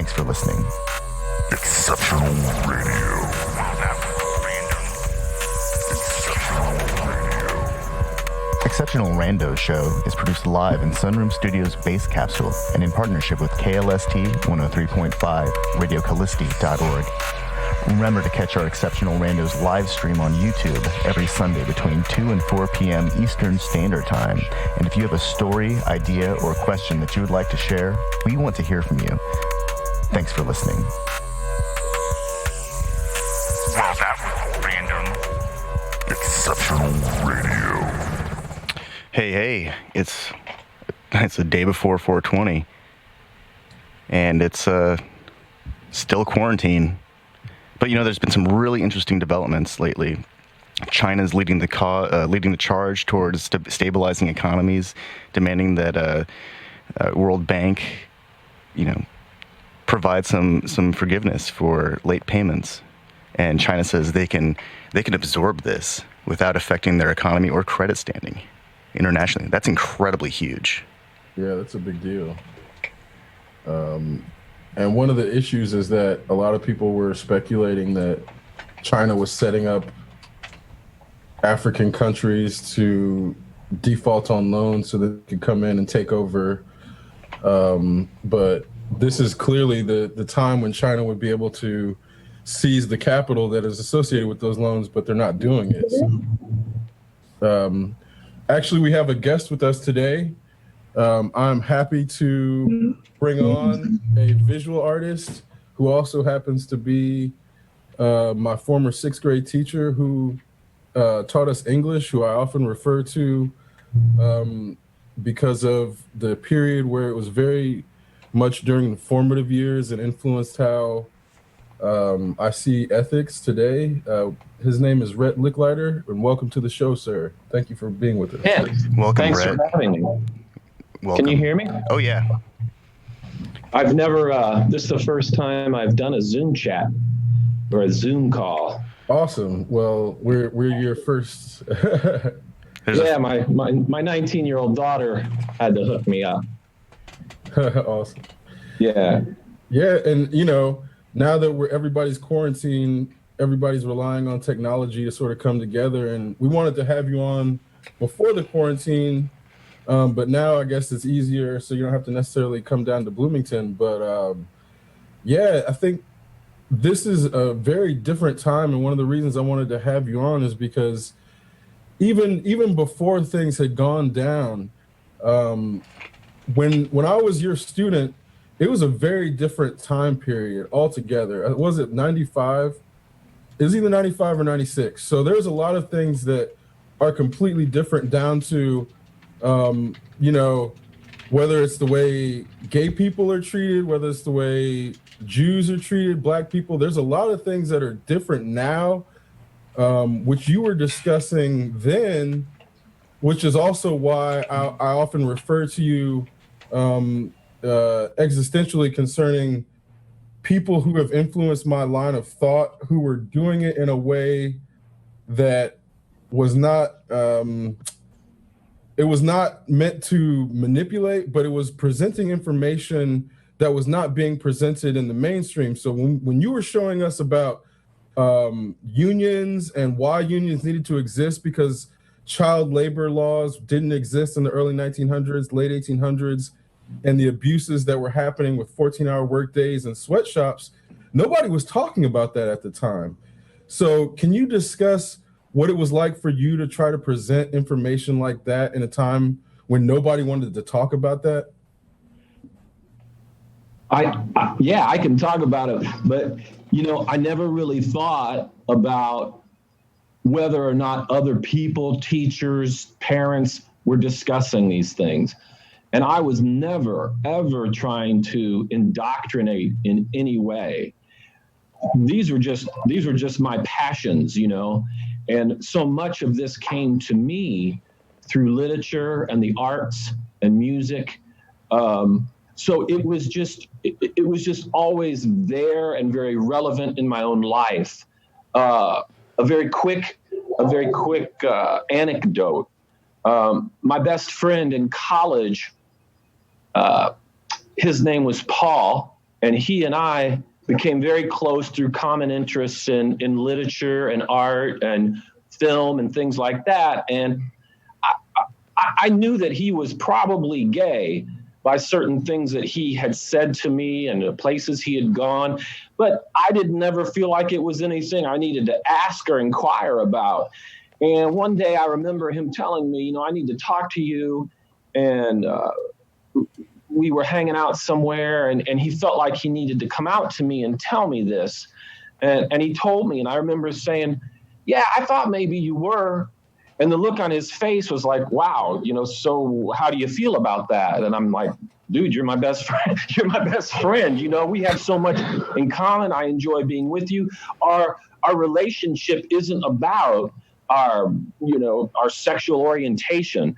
Thanks for listening. Exceptional Radio. Exceptional Randos Show is produced live in Sunroom Studios' Base Capsule and in partnership with KLST 103.5, RadioCallisti.org. Remember to catch our Exceptional Randos live stream on YouTube every Sunday between 2 and 4 p.m. Eastern Standard Time. And if you have a story, idea, or question that you would like to share, we want to hear from you. Thanks for listening. Well, that was random. Exceptional Radio. Hey, it's the day before 420, and it's still quarantine. But there's been some really interesting developments lately. China's leading the charge towards stabilizing economies, demanding that World Bank, provide some forgiveness for late payments. And China says they can absorb this without affecting their economy or credit standing internationally. That's incredibly huge. Yeah, that's a big deal. And one of the issues is that a lot of people were speculating that China was setting up African countries to default on loans so that they could come in and take over. But this is clearly the time when China would be able to seize the capital that is associated with those loans, but they're not doing it. So, actually, we have a guest with us today. I'm happy to bring on a visual artist who also happens to be my former 6th grade teacher who taught us English, who I often refer to because of the period where it was very much during the formative years and influenced how I see ethics today. His name is Rhets Licklider, and welcome to the show, sir. Thank you for being with us. Yeah, Welcome, thanks Rhett. for having me. Welcome. Can you hear me? Oh, yeah. I've never, this is the first time I've done a Zoom chat or a Zoom call. Awesome. Well, we're your first. Yeah, my 19-year-old daughter had to hook me up. Awesome. Yeah. Yeah, and now that everybody's quarantined, everybody's relying on technology to sort of come together, and we wanted to have you on before the quarantine. But now I guess it's easier, so you don't have to necessarily come down to Bloomington. But yeah, I think this is a very different time, and one of the reasons I wanted to have you on is because even before things had gone down, when I was your student, it was a very different time period altogether. Was it 95? It was either 95 or 96. So there's a lot of things that are completely different down to whether it's the way gay people are treated, whether it's the way Jews are treated, Black people. There's a lot of things that are different now, which you were discussing then, which is also why I often refer to you existentially concerning people who have influenced my line of thought, who were doing it in a way that was not it was not meant to manipulate, but it was presenting information that was not being presented in the mainstream. So when you were showing us about unions and why unions needed to exist because child labor laws didn't exist in the early 1900s, late 1800s, and the abuses that were happening with 14-hour workdays and sweatshops, nobody was talking about that at the time. So can you discuss what it was like for you to try to present information like that in a time when nobody wanted to talk about that? Yeah, I can talk about it, but I never really thought about whether or not other people, teachers, parents were discussing these things. And I was never, ever trying to indoctrinate in any way. These were just my passions, and so much of this came to me through literature and the arts and music. So it was just always there and very relevant in my own life. A very quick anecdote. My best friend in college, his name was Paul, and he and I became very close through common interests in literature and art and film and things like that. And I knew that he was probably gay by certain things that he had said to me and the places he had gone, but I did never feel like it was anything I needed to ask or inquire about. And one day I remember him telling me, I need to talk to you. And we were hanging out somewhere, and he felt like he needed to come out to me and tell me this. And he told me, and I remember saying, yeah, I thought maybe you were. And the look on his face was like, wow, so how do you feel about that? And I'm like, dude, you're my best friend. You're my best friend. We have so much in common. I enjoy being with you. Our relationship isn't about our sexual orientation.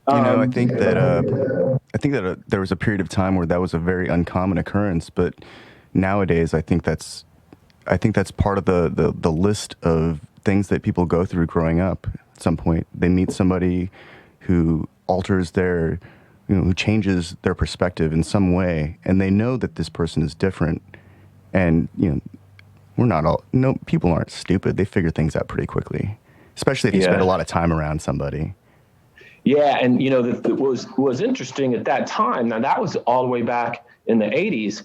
I think that there was a period of time where that was a very uncommon occurrence, but nowadays I think that's part of the list of things that people go through growing up. At some point, they meet somebody who alters their, who changes their perspective in some way, and they know that this person is different. And people aren't stupid. They figure things out pretty quickly, especially if you spend a lot of time around somebody. Yeah, and what was interesting at that time. Now that was all the way back in the 80s.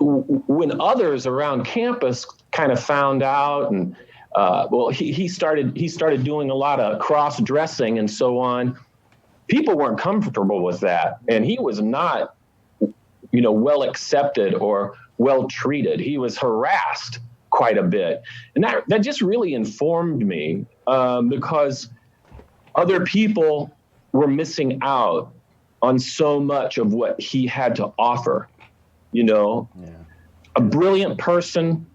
When others around campus kind of found out, and he started doing a lot of cross dressing and so on. People weren't comfortable with that, and he was not, well accepted or well treated. He was harassed quite a bit, and that just really informed me because other people were missing out on so much of what he had to offer. A brilliant person,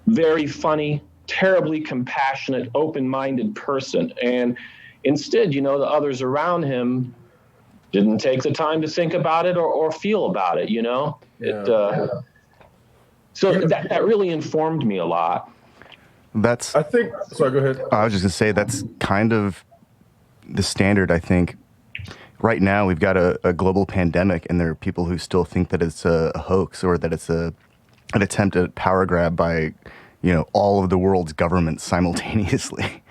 very funny, terribly compassionate, open-minded person. And instead, the others around him didn't take the time to think about it or feel about it, So that really informed me a lot. Sorry, go ahead. I was just going to say that's kind of the standard, I think. Right now, we've got a global pandemic, and there are people who still think that it's a hoax or that it's an attempt at power grab by, all of the world's governments simultaneously.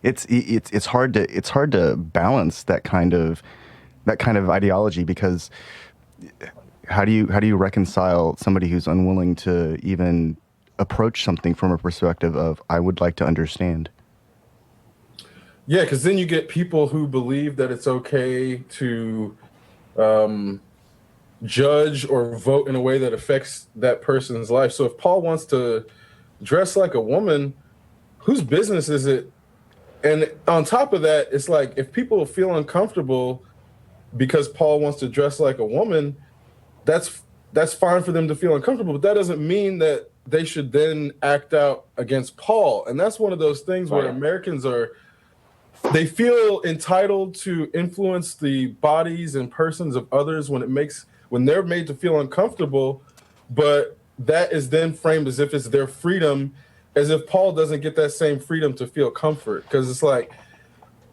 It's hard to balance that kind of ideology, because how do you reconcile somebody who's unwilling to even approach something from a perspective of, I would like to understand? Yeah, because then you get people who believe that it's okay to judge or vote in a way that affects that person's life. So if Paul wants to dress like a woman, whose business is it? And on top of that, it's like, if people feel uncomfortable because Paul wants to dress like a woman, that's fine for them to feel uncomfortable, but that doesn't mean that they should then act out against Paul. And that's one of those things where Americans they feel entitled to influence the bodies and persons of others when they're made to feel uncomfortable, but that is then framed as if it's their freedom, as if Paul doesn't get that same freedom to feel comfort. Because it's like,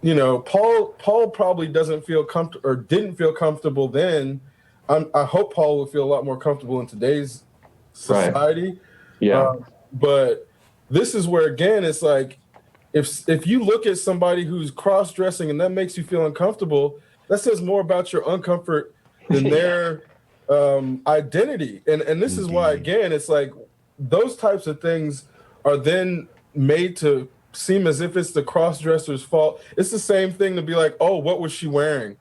Paul probably doesn't feel comfortable or didn't feel comfortable then. I hope Paul will feel a lot more comfortable in today's society. Right. Yeah. But this is where, again, it's like, if you look at somebody who's cross-dressing and that makes you feel uncomfortable, that says more about your uncomfort than their identity. And this is why, again, it's like those types of things are then made to seem as if it's the cross-dresser's fault. It's the same thing to be like, oh, what was she wearing?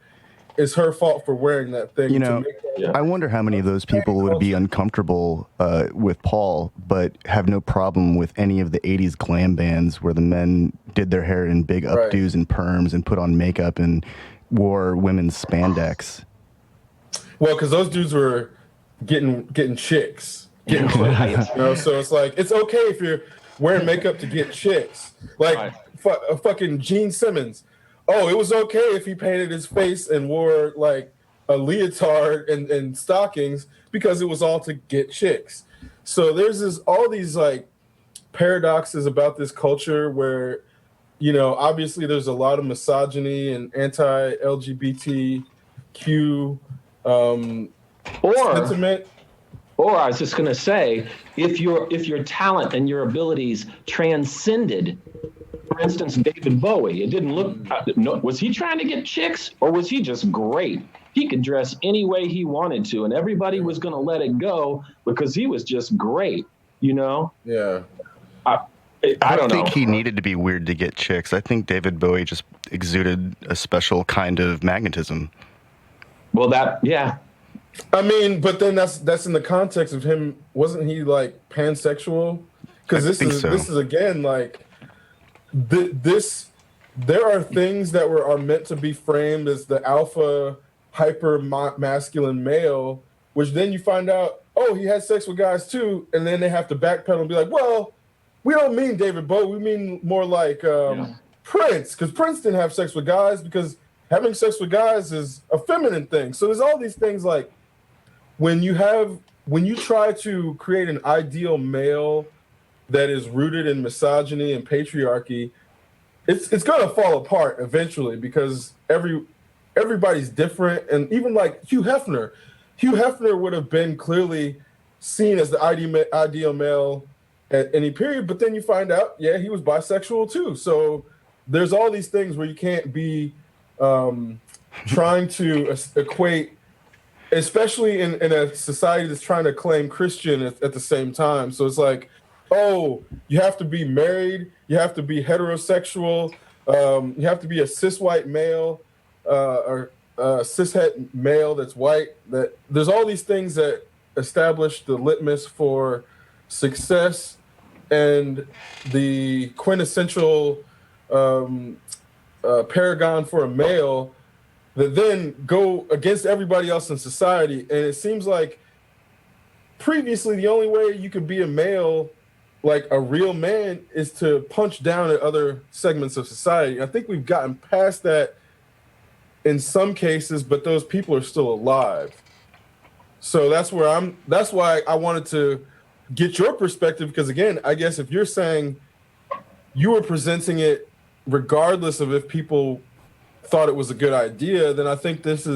It's her fault for wearing that thing. I wonder how many of those people would be uncomfortable with Paul, but have no problem with any of the 80s glam bands where the men did their hair in big updos and perms and put on makeup and wore women's spandex. Well, because those dudes were getting chicks. So it's like, it's okay if you're wearing makeup to get chicks. Like fucking Gene Simmons. Oh, it was okay if he painted his face and wore like a leotard and stockings because it was all to get chicks. So there's all these like paradoxes about this culture where, obviously there's a lot of misogyny and anti-LGBTQ sentiment. Or I was just going to say, if your talent and your abilities transcended, for instance, David Bowie, it didn't look, no, was he trying to get chicks or was he just great? He could dress any way he wanted to, and everybody was going to let it go because he was just great, you know? Yeah. I don't think know. he needed to be weird to get chicks. I think David Bowie just exuded a special kind of magnetism. Well, yeah. I mean, but then that's in the context of him. Wasn't he like pansexual? Because this is again like this. There are things that are meant to be framed as the alpha, hyper masculine male, which then you find out, oh, he had sex with guys too, and then they have to backpedal and be like, well, we don't mean David Bowie. We mean more like Prince, because Prince didn't have sex with guys because having sex with guys is a feminine thing. So there's all these things like when you try to create an ideal male that is rooted in misogyny and patriarchy, it's gonna fall apart eventually because everybody's different. And even like Hugh Hefner would have been clearly seen as the ideal male at any period, but then you find out, yeah, he was bisexual too. So there's all these things where you can't be trying to equate, especially in a society that's trying to claim Christian at the same time. So it's like, oh, you have to be married, you have to be heterosexual, you have to be a cis white male or a cishet male that's white. That there's all these things that establish the litmus for success and the quintessential paragon for a male that then go against everybody else in society. And it seems like previously the only way you could be a male, like a real man, is to punch down at other segments of society. I think we've gotten past that in some cases, but those people are still alive. So that's why I wanted to get your perspective, because again, I guess if you're saying you were presenting it regardless of if people thought it was a good idea, then I think this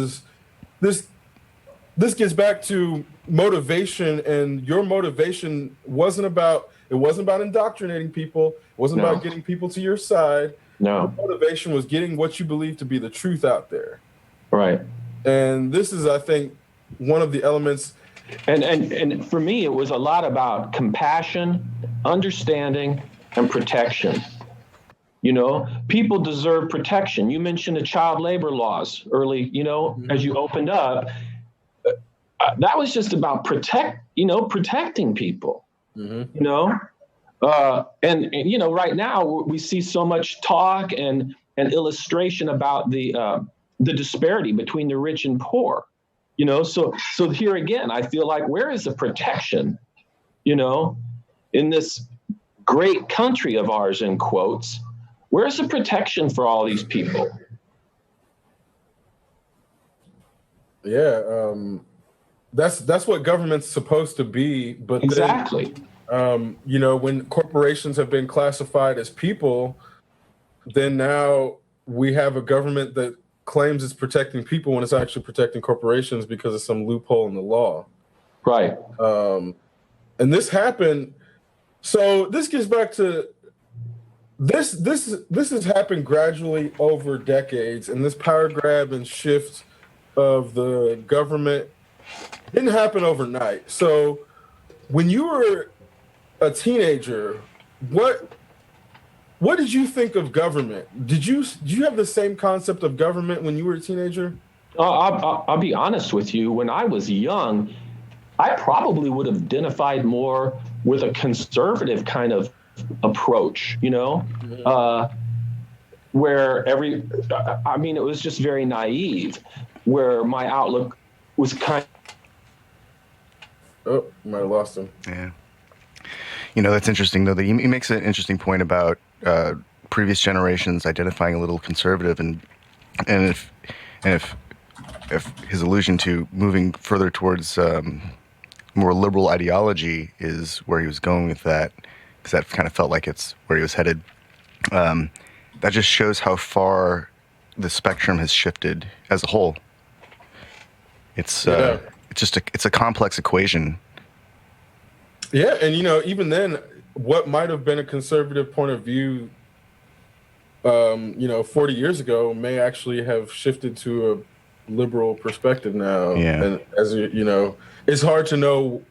gets back to motivation, and your motivation wasn't about indoctrinating people. It wasn't about getting people to your side. No. Your motivation was getting what you believe to be the truth out there. Right. And this is, I think, one of the elements. And for me, it was a lot about compassion, understanding, and protection. You know, people deserve protection. You mentioned the child labor laws early, you know, as you opened up. That was just about protecting people, you know. And, you know, right now we see so much talk and illustration about the disparity between the rich and poor. You know, so here again, I feel like, where is the protection, you know, in this great country of ours, in quotes? Where's the protection for all these people? Yeah, that's what government's supposed to be. But exactly. Then, you know, when corporations have been classified as people, then now we have a government that claims it's protecting people when it's actually protecting corporations because of some loophole in the law. Right. And this happened. So this gets back to this has happened gradually over decades, and this power grab and shift of the government didn't happen overnight. So when you were a teenager, what did you think of government? Did you have the same concept of government when you were a teenager? I'll be honest with you. When I was young, I probably would have identified more with a conservative kind of approach, you know, where it was just very naive, where my outlook was kind of... Oh, might have lost him. Yeah. You know, that's interesting, though. He makes an interesting point about previous generations identifying a little conservative, and if his allusion to moving further towards more liberal ideology is where he was going with that, because that kind of felt like it's where he was headed. That just shows how far the spectrum has shifted as a whole. It's a complex equation, Yeah, and even then, what might have been a conservative point of view, 40 years ago, may actually have shifted to a liberal perspective now. Yeah. And it's hard to know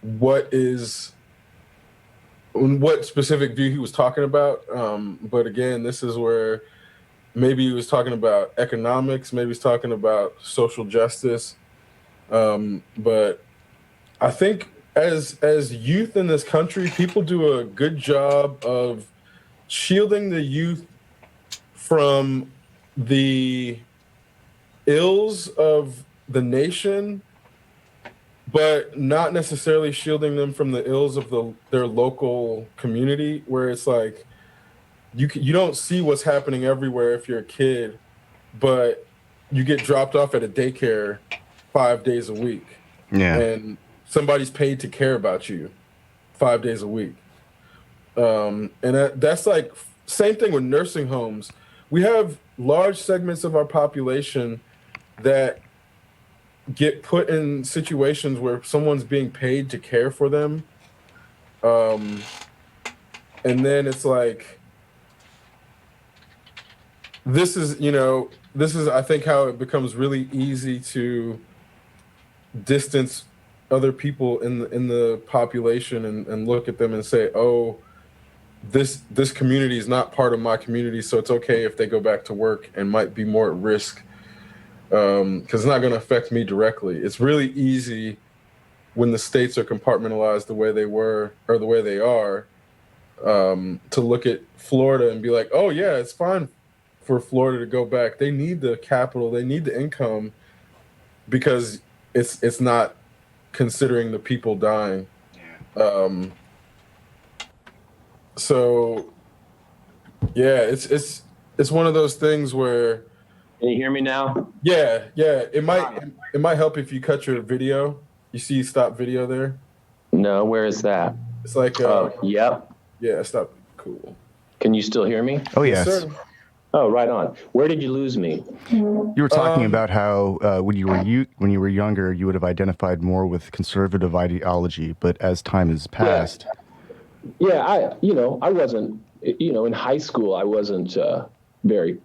what specific view he was talking about. But again, this is where maybe he was talking about economics, maybe he's talking about social justice. But I think as youth in this country, people do a good job of shielding the youth from the ills of the nation, but not necessarily shielding them from the ills of their local community, where it's like you don't see what's happening everywhere if you're a kid, but you get dropped off at a daycare 5 days a week. Yeah. And somebody's paid to care about you 5 days a week. And that's like same thing with nursing homes. We have large segments of our population that get put in situations where someone's being paid to care for them. And then it's like, this is I think how it becomes really easy to distance other people in the population and look at them and say, oh, this community is not part of my community, so it's okay if they go back to work and might be more at risk, because it's not going to affect me directly. It's really easy when the states are compartmentalized the way they were or the way they are, to look at Florida and be like, oh yeah, it's fine for Florida to go back. They need the capital, they need the income, because it's not considering the people dying. So yeah, it's one of those things where. Can you hear me now? Yeah. It might help if you cut your video. You see stop video there? No, where is that? It's like yep. Yeah, stop. Cool. Can you still hear me? Oh, yes. Sir. Oh, right on. Where did you lose me? You were talking about how when you were younger, you would have identified more with conservative ideology, but as time has passed. Yeah, I wasn't, in high school, I wasn't very,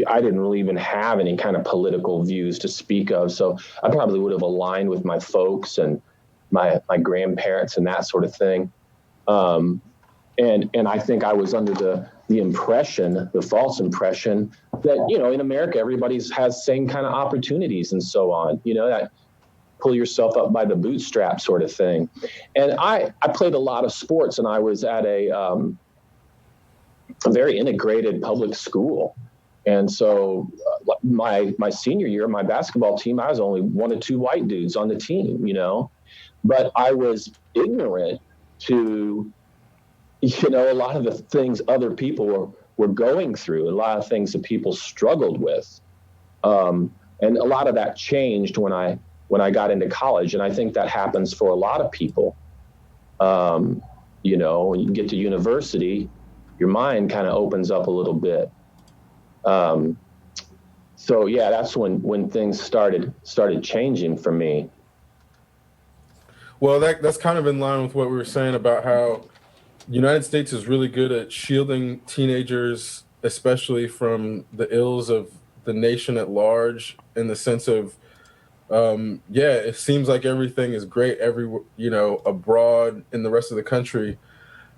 I didn't really even have any kind of political views to speak of. So I probably would have aligned with my folks and my grandparents and that sort of thing. And I think I was under the false impression that, in America, everybody has same kind of opportunities and so on, that pull yourself up by the bootstrap sort of thing. And I played a lot of sports, and I was at a very integrated public school. And so my senior year, my basketball team, I was only one of two white dudes on the team, but I was ignorant to, a lot of the things other people were going through, a lot of things that people struggled with. And a lot of that changed when I got into college. And I think that happens for a lot of people. When you get to university, your mind kind of opens up a little bit. So yeah, that's when things started changing for me. Well, that's kind of in line with what we were saying about how the United States is really good at shielding teenagers, especially from the ills of the nation at large, in the sense of, it seems like everything is great abroad in the rest of the country.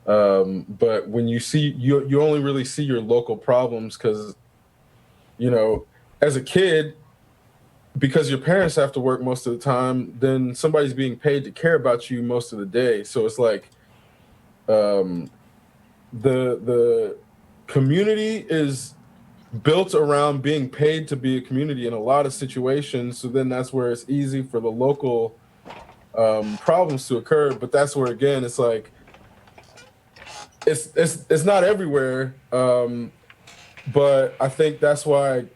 But when you see, you only really see your local problems because, as a kid, because your parents have to work most of the time, then somebody's being paid to care about you most of the day. So it's like, the community is built around being paid to be a community in a lot of situations. So then that's where it's easy for the local problems to occur. But that's where, again, it's like, it's not everywhere. But I think that's kind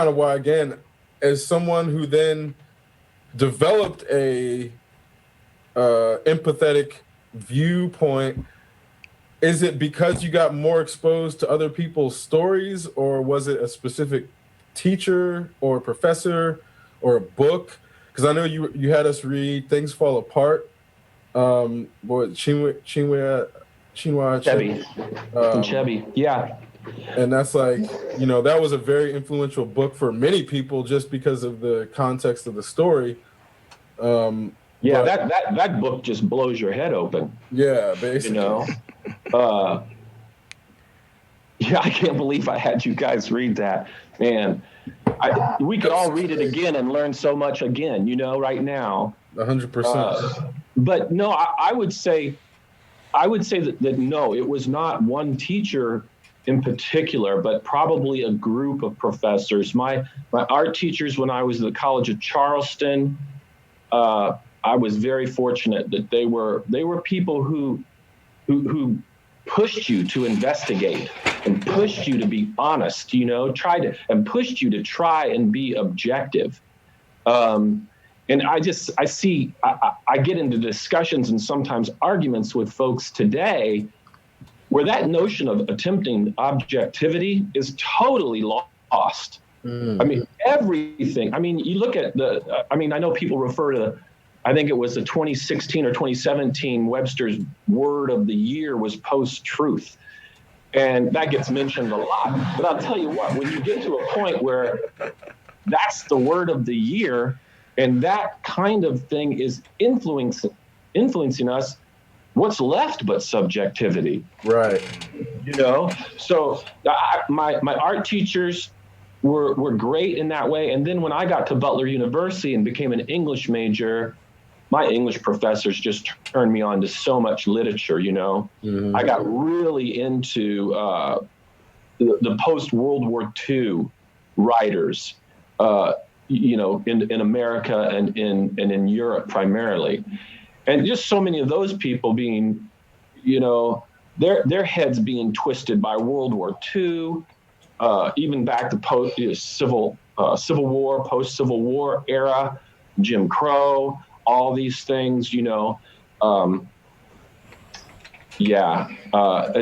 of why, again, as someone who then developed a empathetic viewpoint, is it because you got more exposed to other people's stories, or was it a specific teacher or professor or a book? Because I know you had us read Things Fall Apart. Chinua Chevy. Um, Chevy. Yeah. and that's like, that was a very influential book for many people just because of the context of the story. Yeah, But that book just blows your head open. yeah, You basically. know, yeah, I can't believe I had you guys read that, man. We could all read it again and learn so much again. Right now. 100%. But no, I would say that no, it was not one teacher in particular, but probably a group of professors. My art teachers when I was at the College of Charleston. I was very fortunate that they were people who pushed you to investigate and pushed you to be honest, and pushed you to try and be objective. And I get into discussions and sometimes arguments with folks today where that notion of attempting objectivity is totally lost. I mean, everything. I mean, you look at I know people refer to, I think it was the 2016 or 2017 Webster's word of the year was post-truth. And that gets mentioned a lot. But I'll tell you what, when you get to a point where that's the word of the year and that kind of thing is influencing us, what's left but subjectivity? Right. So my art teachers were great in that way. And then when I got to Butler University and became an English major, my English professors just turned me on to so much literature, Mm-hmm. I got really into the post-World War II writers, in America and in Europe primarily. And just so many of those people being, their heads being twisted by World War II, even back to Civil War, post-Civil War era, Jim Crow, all these things, and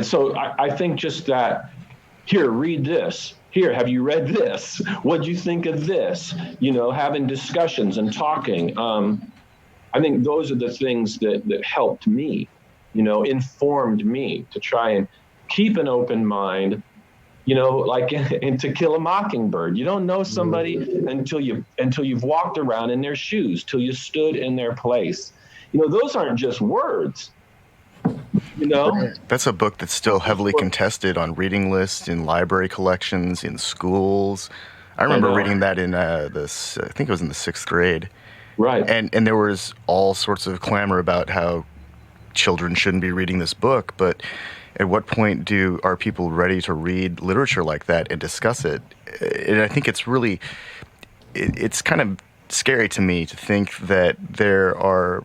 so I think just that, here, read this. Here, have you read this? What'd you think of this? Having discussions and talking. I think those are the things that helped me, informed me to try and keep an open mind, like in To Kill a Mockingbird. You don't know somebody until you've walked around in their shoes, till you stood in their place. Those aren't just words. That's a book that's still heavily contested on reading lists, in library collections, in schools. I remember reading that in I think it was in the 6th grade. Right. And there was all sorts of clamor about how children shouldn't be reading this book, but at what point are people ready to read literature like that and discuss it? And I think it's kind of scary to me to think that there are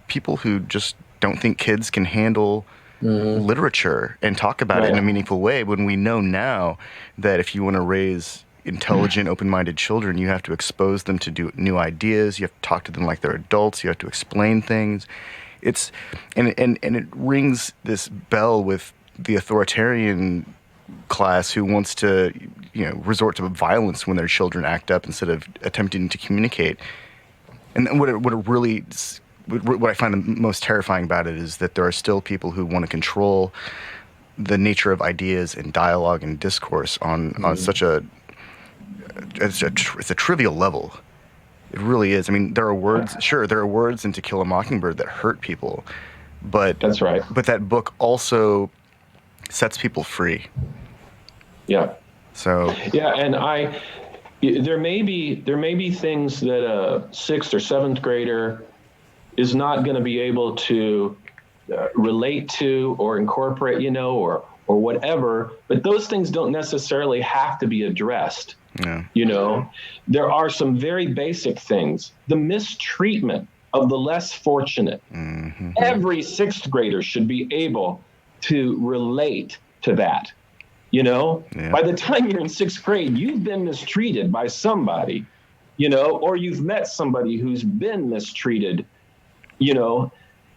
people who just don't think kids can handle literature and talk about it in a meaningful way, when we know now that if you want to raise intelligent, open-minded children, you have to expose them to new ideas. You have to talk to them like they're adults. You have to explain things. And it rings this bell with the authoritarian class who wants to, resort to violence when their children act up instead of attempting to communicate. And what I find the most terrifying about it is that there are still people who want to control the nature of ideas and dialogue and discourse on such it's a trivial level. It really is. I mean, there are words in To Kill a Mockingbird that hurt people, but that's right. But that book also sets people free. Yeah. So yeah, and there may be things that a 6th or 7th grader is not going to be able to relate to or incorporate, or whatever. But those things don't necessarily have to be addressed. Yeah. There are some very basic things. The mistreatment of the less fortunate. Mm-hmm. Every 6th grader should be able to relate to that. Yeah. By the time you're in 6th grade, you've been mistreated by somebody, or you've met somebody who's been mistreated,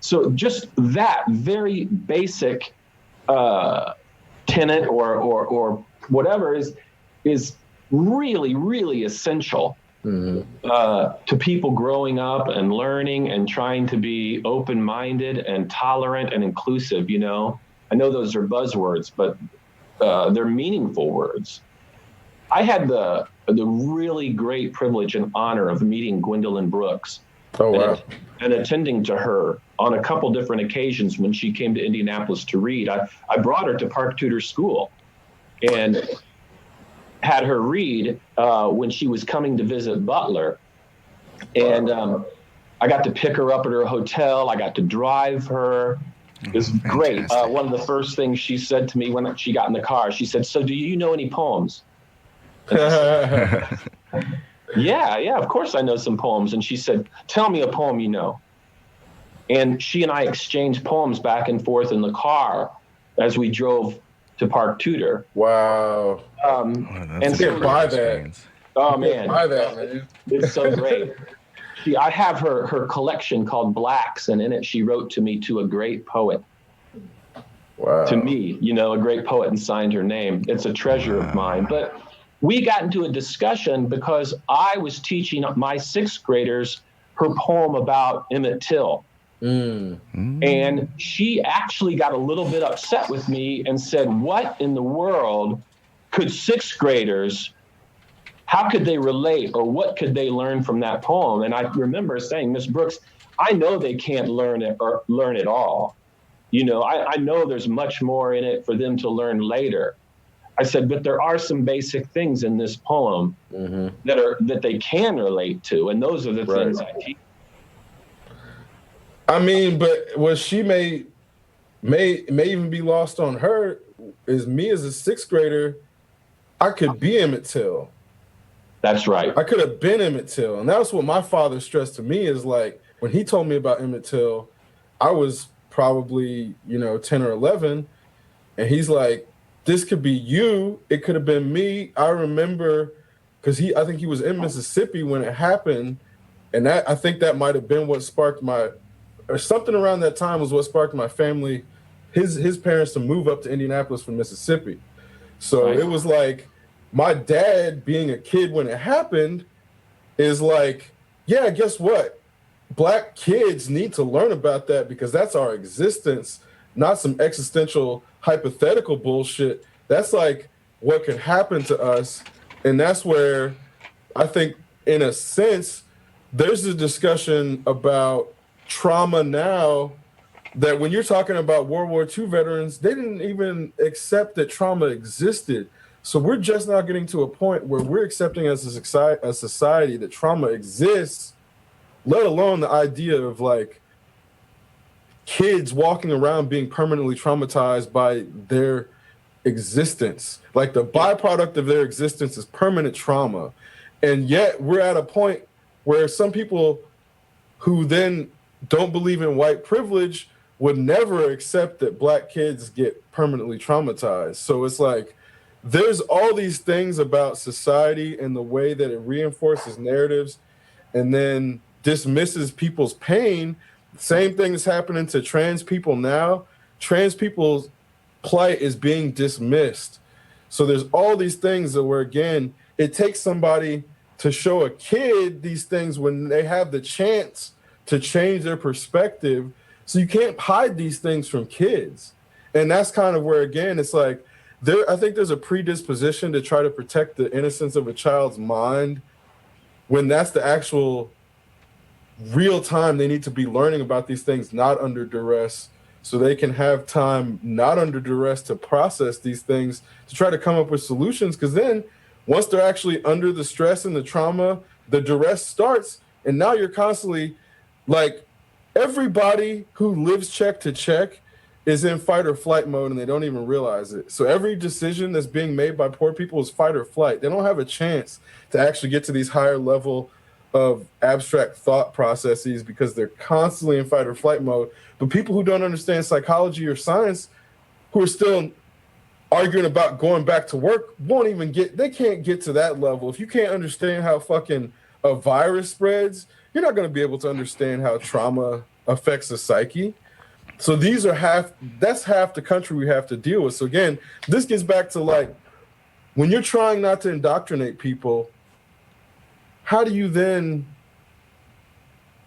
So just that very basic tenet or whatever is really, really essential to people growing up and learning and trying to be open-minded and tolerant and inclusive. You know, I know those are buzzwords, but they're meaningful words. I had the really great privilege and honor of meeting Gwendolyn Brooks. Oh, wow. And attending to her on a couple different occasions when she came to Indianapolis to read. I brought her to Park Tudor School and had her read when she was coming to visit Butler. And I got to pick her up at her hotel. I got to drive her. It was great. One of the first things she said to me when she got in the car, she said, "So do you know any poems?" Yeah, of course I know some poems. And she said, "Tell me a poem you know." And she and I exchanged poems back and forth in the car as we drove to Park Tudor. Wow. And so buy that. Oh, man. Buy that, man. It's so great. I have her collection called Blacks, and in it she wrote to me, "To a great poet." Wow. To me, you know, a great poet, and signed her name. It's a treasure of mine. But we got into a discussion because I was teaching my sixth graders her poem about Emmett Till. And she actually got a little bit upset with me and said, "What in the world could sixth graders, how could they relate, or what could they learn from that poem?" And I remember saying, "Miss Brooks, I know they can't learn it or learn it all. You know, I know there's much more in it for them to learn later." I said, "But there are some basic things in this poem that they can relate to, and those are the things I teach." I mean, but what she may even be lost on her is me as a sixth grader. I could be Emmett Till. That's right. I could have been Emmett Till, and that's what my father stressed to me. Is like when he told me about Emmett Till, I was probably 10 or 11, and he's like, "This could be you. It could have been me." I remember because I think he was in Mississippi when it happened, and I think that might have been what sparked or something around that time was what sparked my family, his parents to move up to Indianapolis from Mississippi. So It was like my dad being a kid when it happened is like, yeah, guess what? Black kids need to learn about that because that's our existence, not some existential hypothetical bullshit. That's like what could happen to us. And that's where I think, in a sense, there's a discussion about trauma now that when you're talking about World War II veterans, they didn't even accept that trauma existed. So we're just now getting to a point where we're accepting as a society that trauma exists, let alone the idea of like kids walking around being permanently traumatized by their existence. Like the byproduct of their existence is permanent trauma. And yet we're at a point where some people who then don't believe in white privilege would never accept that black kids get permanently traumatized. So it's like there's all these things about society and the way that it reinforces narratives and then dismisses people's pain. Same thing is happening to trans people now. Trans people's plight is being dismissed. So there's all these things that where, again, it takes somebody to show a kid these things when they have the chance to change their perspective. So you can't hide these things from kids. And that's kind of where, again, it's like, I think there's a predisposition to try to protect the innocence of a child's mind when that's the actual real time they need to be learning about these things, not under duress, so they can have time not under duress to process these things, to try to come up with solutions. Because then once they're actually under the stress and the trauma, the duress starts. And now you're constantly like, everybody who lives check to check is in fight or flight mode and they don't even realize it. So every decision that's being made by poor people is fight or flight. They don't have a chance to actually get to these higher level of abstract thought processes because they're constantly in fight or flight mode. But people who don't understand psychology or science, who are still arguing about going back to work, they can't get to that level. If you can't understand how fucking a virus spreads, you're not going to be able to understand how trauma affects the psyche. So that's half the country we have to deal with. So again, this gets back to like, when you're trying not to indoctrinate people, how do you then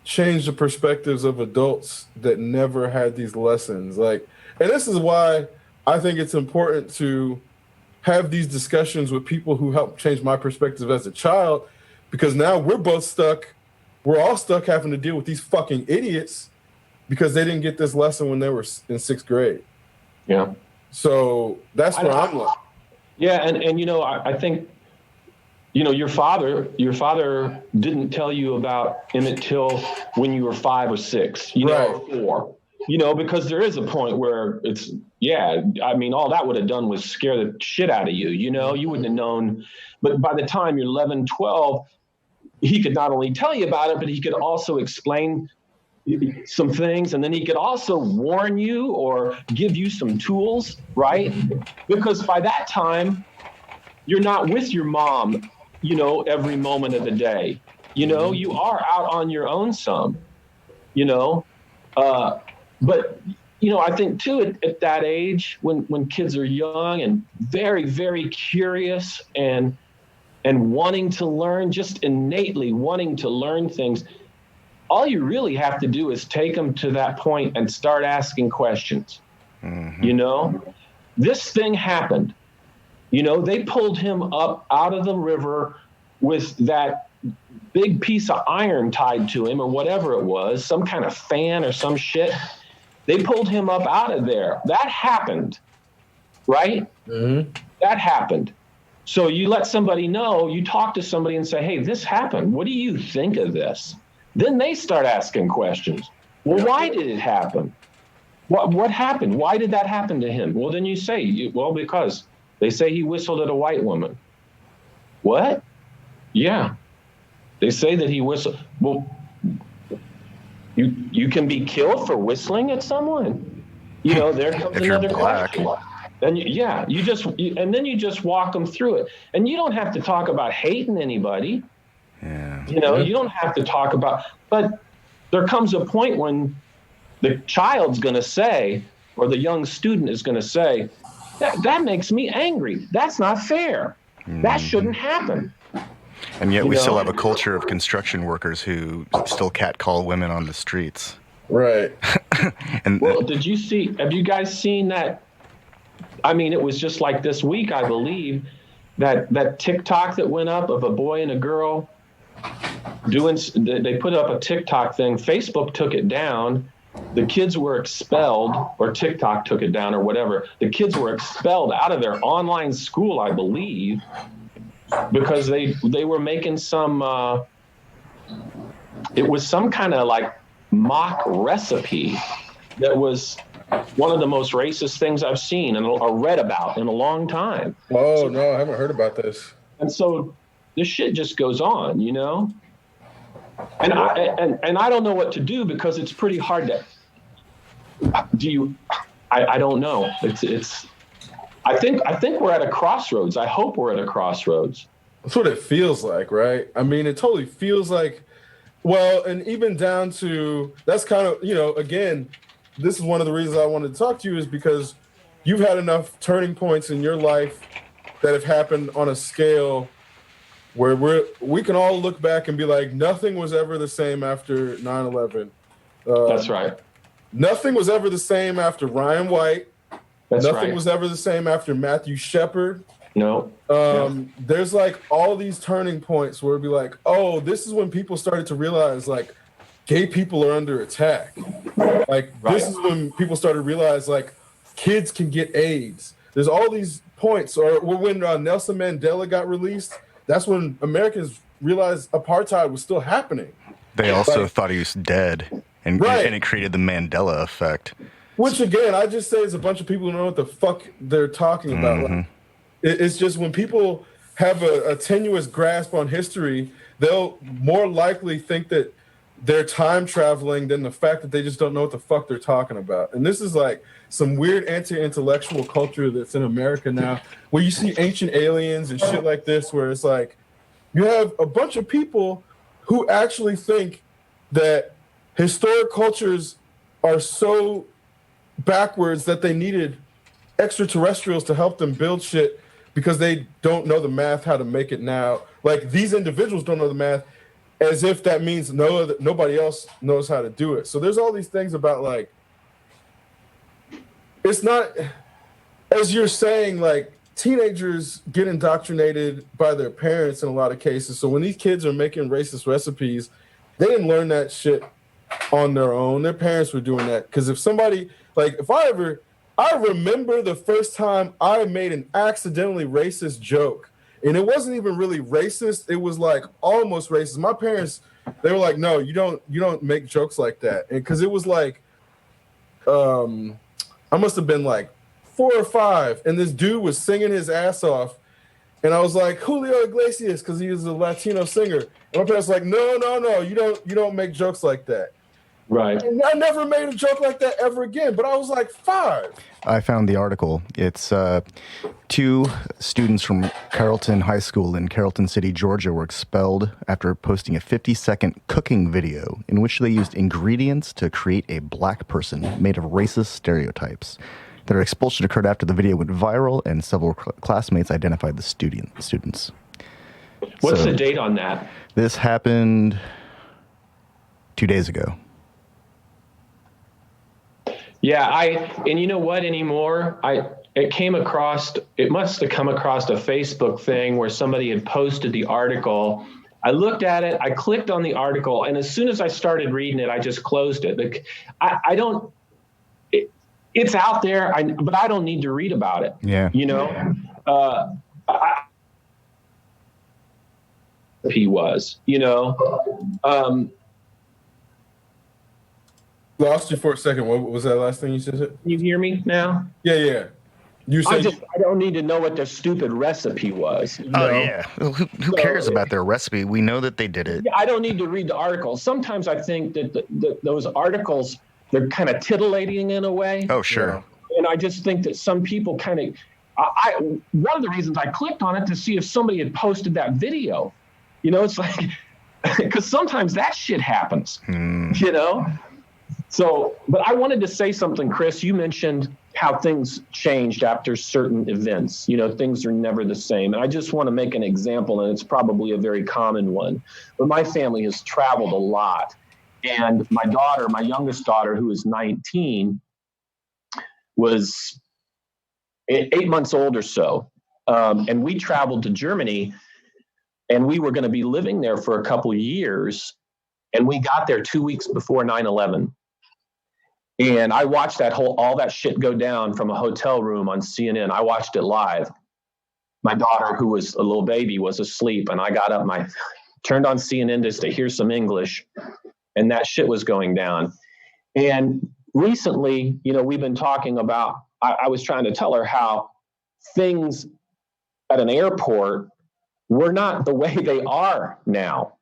change the perspectives of adults that never had these lessons? Like, and this is why I think it's important to have these discussions with people who helped change my perspective as a child, because now we're all stuck having to deal with these fucking idiots because they didn't get this lesson when they were in 6th grade. Yeah. So that's where I'm like. Yeah, and you know, I think, you know, your father didn't tell you about Emmett Till when you were 5 or 6, you know, or 4. You know, because there is a point where it's, yeah, I mean, all that would have done was scare the shit out of you, you know, you wouldn't have known. But by the time you're 11, 12, he could not only tell you about it, but he could also explain some things. And then he could also warn you or give you some tools, right? Because by that time, you're not with your mom, you know, every moment of the day. You know, you are out on your own some, you know. But, you know, I think, too, at that age, when kids are young and very, very curious and wanting to learn, just innately wanting to learn things, all you really have to do is take them to that point and start asking questions. You know, this thing happened. You know, they pulled him up out of the river with that big piece of iron tied to him or whatever it was, some kind of fan or some shit. They pulled him up out of there. That happened, right? That happened. So you let somebody know, you talk to somebody and say, hey, this happened. What do you think of this? Then they start asking questions. Well, why did it happen? What happened? Why did that happen to him? Well, then you say, well, because they say he whistled at a white woman. What? Yeah. They say that he whistled. Well, you can be killed for whistling at someone. You know, there comes another question. And and then you just walk them through it. And you don't have to talk about hating anybody. Yeah. You know, you don't have to talk about, but there comes a point when the child's going to say, or the young student is going to say, that makes me angry. That's not fair. That shouldn't happen. And yet we still have a culture of construction workers who still catcall women on the streets. Right. And well, have you guys seen that? I mean, it was just like this week, I believe, that TikTok that went up of a boy and a girl they put up a TikTok thing. Facebook took it down. The kids were expelled, or TikTok took it down, or whatever. The kids were expelled out of their online school, I believe, because they were making some, it was some kind of like mock recipe that was one of the most racist things I've seen or read about in a long time. Oh, no, I haven't heard about this. And so this shit just goes on, you know? And I don't know what to do because it's pretty hard to, I don't know. I think we're at a crossroads. I hope we're at a crossroads. That's what it feels like, right? I mean, it totally feels like, well, and even down to, that's kind of, you know, again, this is one of the reasons I wanted to talk to you is because you've had enough turning points in your life that have happened on a scale where we can all look back and be like, nothing was ever the same after 9/11. That's right. Nothing was ever the same after Ryan White. Nothing was ever the same after Matthew Shepard. No. There's like all these turning points where it'd be like, oh, this is when people started to realize like gay people are under attack. Like this is when people started to realize like kids can get AIDS. There's all these points. Or when Nelson Mandela got released, that's when Americans realized apartheid was still happening. They also thought he was dead, and it created the Mandela effect. Which, again, I just say is a bunch of people who know what the fuck they're talking about. Like, it's just when people have a tenuous grasp on history, they'll more likely think that they're time traveling than the fact that they just don't know what the fuck they're talking about. And this is like some weird anti-intellectual culture that's in America now, where you see ancient aliens and shit like this, where it's like you have a bunch of people who actually think that historic cultures are so backwards that they needed extraterrestrials to help them build shit, because they don't know the math how to make it now. Like these individuals don't know the math, as if that means nobody else knows how to do it. So there's all these things about like, it's not, as you're saying, like teenagers get indoctrinated by their parents in a lot of cases. So when these kids are making racist recipes, they didn't learn that shit on their own. Their parents were doing that. Because if somebody, like I remember the first time I made an accidentally racist joke, and it wasn't even really racist. It was like almost racist. My parents, they were like, no, you don't make jokes like that. And because it was like, I must have been like 4 or 5, and this dude was singing his ass off, and I was like, Julio Iglesias, because he was a Latino singer. And my parents were like, no, you don't make jokes like that. Right. And I never made a joke like that ever again, but I was like 5. I found the article. It's 2 students from Carrollton High School in Carrollton City, Georgia, were expelled after posting a 50-second cooking video in which they used ingredients to create a black person made of racist stereotypes. Their expulsion occurred after the video went viral and several classmates identified the students. What's the date on that? This happened 2 days ago. Yeah, and you know what anymore? It must have come across a Facebook thing where somebody had posted the article. I looked at it, I clicked on the article, and as soon as I started reading it, I just closed it. It's out there, but I don't need to read about it. Yeah. You know? He was, you know? Lost you for a second. What was that last thing you said? Can you hear me now? Yeah. You said I don't need to know what their stupid recipe was. Yeah. Who cares about their recipe? We know that they did it. I don't need to read the article. Sometimes I think that those articles, they're kind of titillating in a way. Oh, sure. And I just think that some people kind of, one of the reasons I clicked on it to see if somebody had posted that video. You know, it's like, because sometimes that shit happens, you know? So, but I wanted to say something, Chris. You mentioned how things changed after certain events. You know, things are never the same. And I just want to make an example, and it's probably a very common one. But my family has traveled a lot. And my youngest daughter, who is 19, was 8 months old or so. And we traveled to Germany, and we were going to be living there for a couple of years. And we got there 2 weeks before 9/11. And I watched all that shit go down from a hotel room on CNN. I watched it live. My daughter, who was a little baby, was asleep. And I got up turned on CNN just to hear some English. And that shit was going down. And recently, you know, we've been talking about, I was trying to tell her how things at an airport were not the way they are now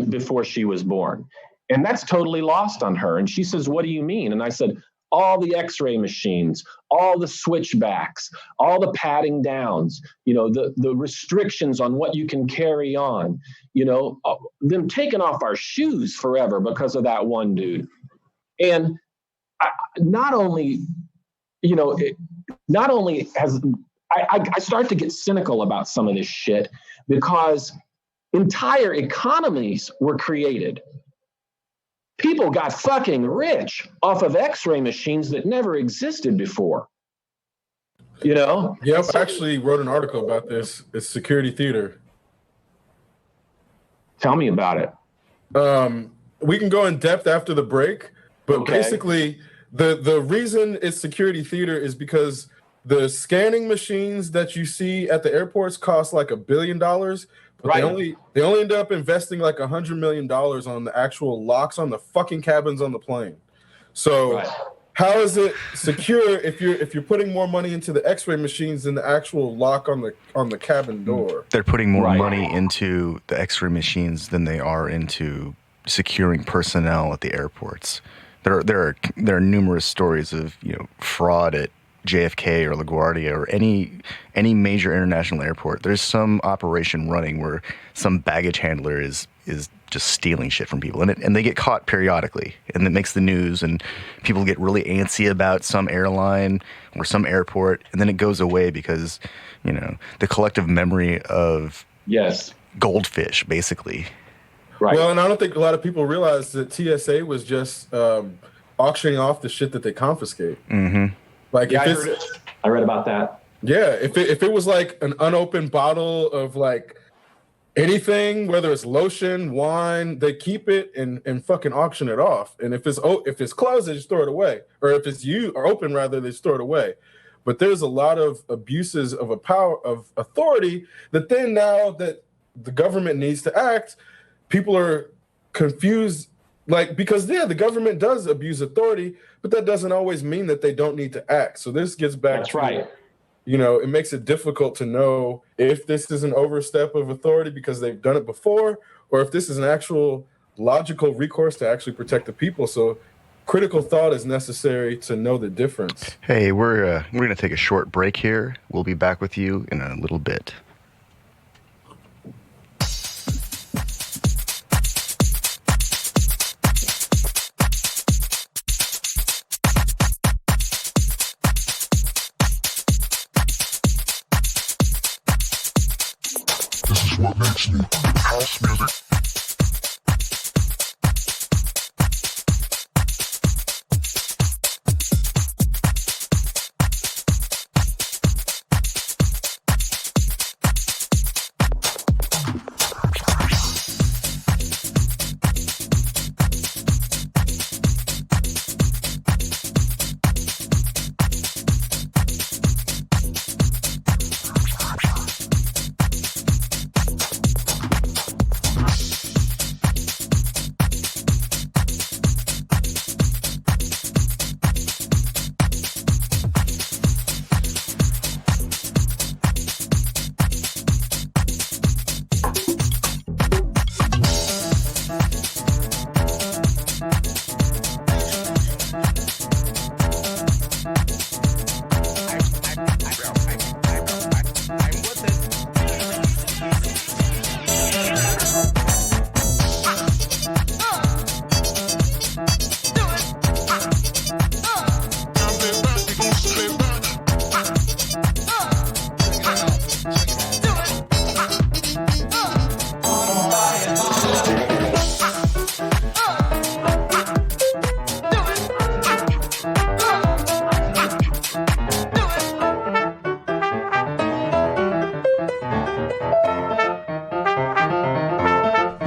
before she was born. And that's totally lost on her. And she says, what do you mean? And I said, all the x-ray machines, all the switchbacks, all the patting downs, you know, the restrictions on what you can carry on, you know, them taking off our shoes forever because of that one dude. And I start to get cynical about some of this shit because entire economies were created. People got fucking rich off of x-ray machines that never existed before. You know? Yep, I actually wrote an article about this. It's security theater. Tell me about it. We can go in depth after the break, but Okay. basically the reason it's security theater is because the scanning machines that you see at the airports cost like $1 billion. But Right. they only end up investing like $100 million on the actual locks on the fucking cabins on the plane. So Right. how is it secure if you're putting more money into the x-ray machines than the actual lock on the cabin door? They're putting more Right. money into the x-ray machines than they are into securing personnel at the airports. There are numerous stories of, you know, fraud at JFK or LaGuardia or any major international airport, there's some operation running where some baggage handler is just stealing shit from people, and they get caught periodically, and it makes the news, and people get really antsy about some airline or some airport, and then it goes away because, you know, the collective memory of goldfish, basically. Right. Well, and I don't think a lot of people realize that TSA was just auctioning off the shit that they confiscate. Mm-hmm. Like, yeah, I read about that. Yeah, if it was like an unopened bottle of like anything, whether it's lotion, wine, they keep it and fucking auction it off. And if it's closed, they just throw it away. Or if it's open rather, they store it away. But there's a lot of abuses of authority that then, now that the government needs to act, people are confused. Like, because the government does abuse authority, but that doesn't always mean that they don't need to act. So this gets back That's right. You know, it makes it difficult to know if this is an overstep of authority because they've done it before, or if this is an actual logical recourse to actually protect the people. So critical thought is necessary to know the difference. Hey, we're going to take a short break here. We'll be back with you in a little bit. What makes me house music.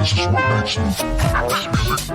This is what makes me house music.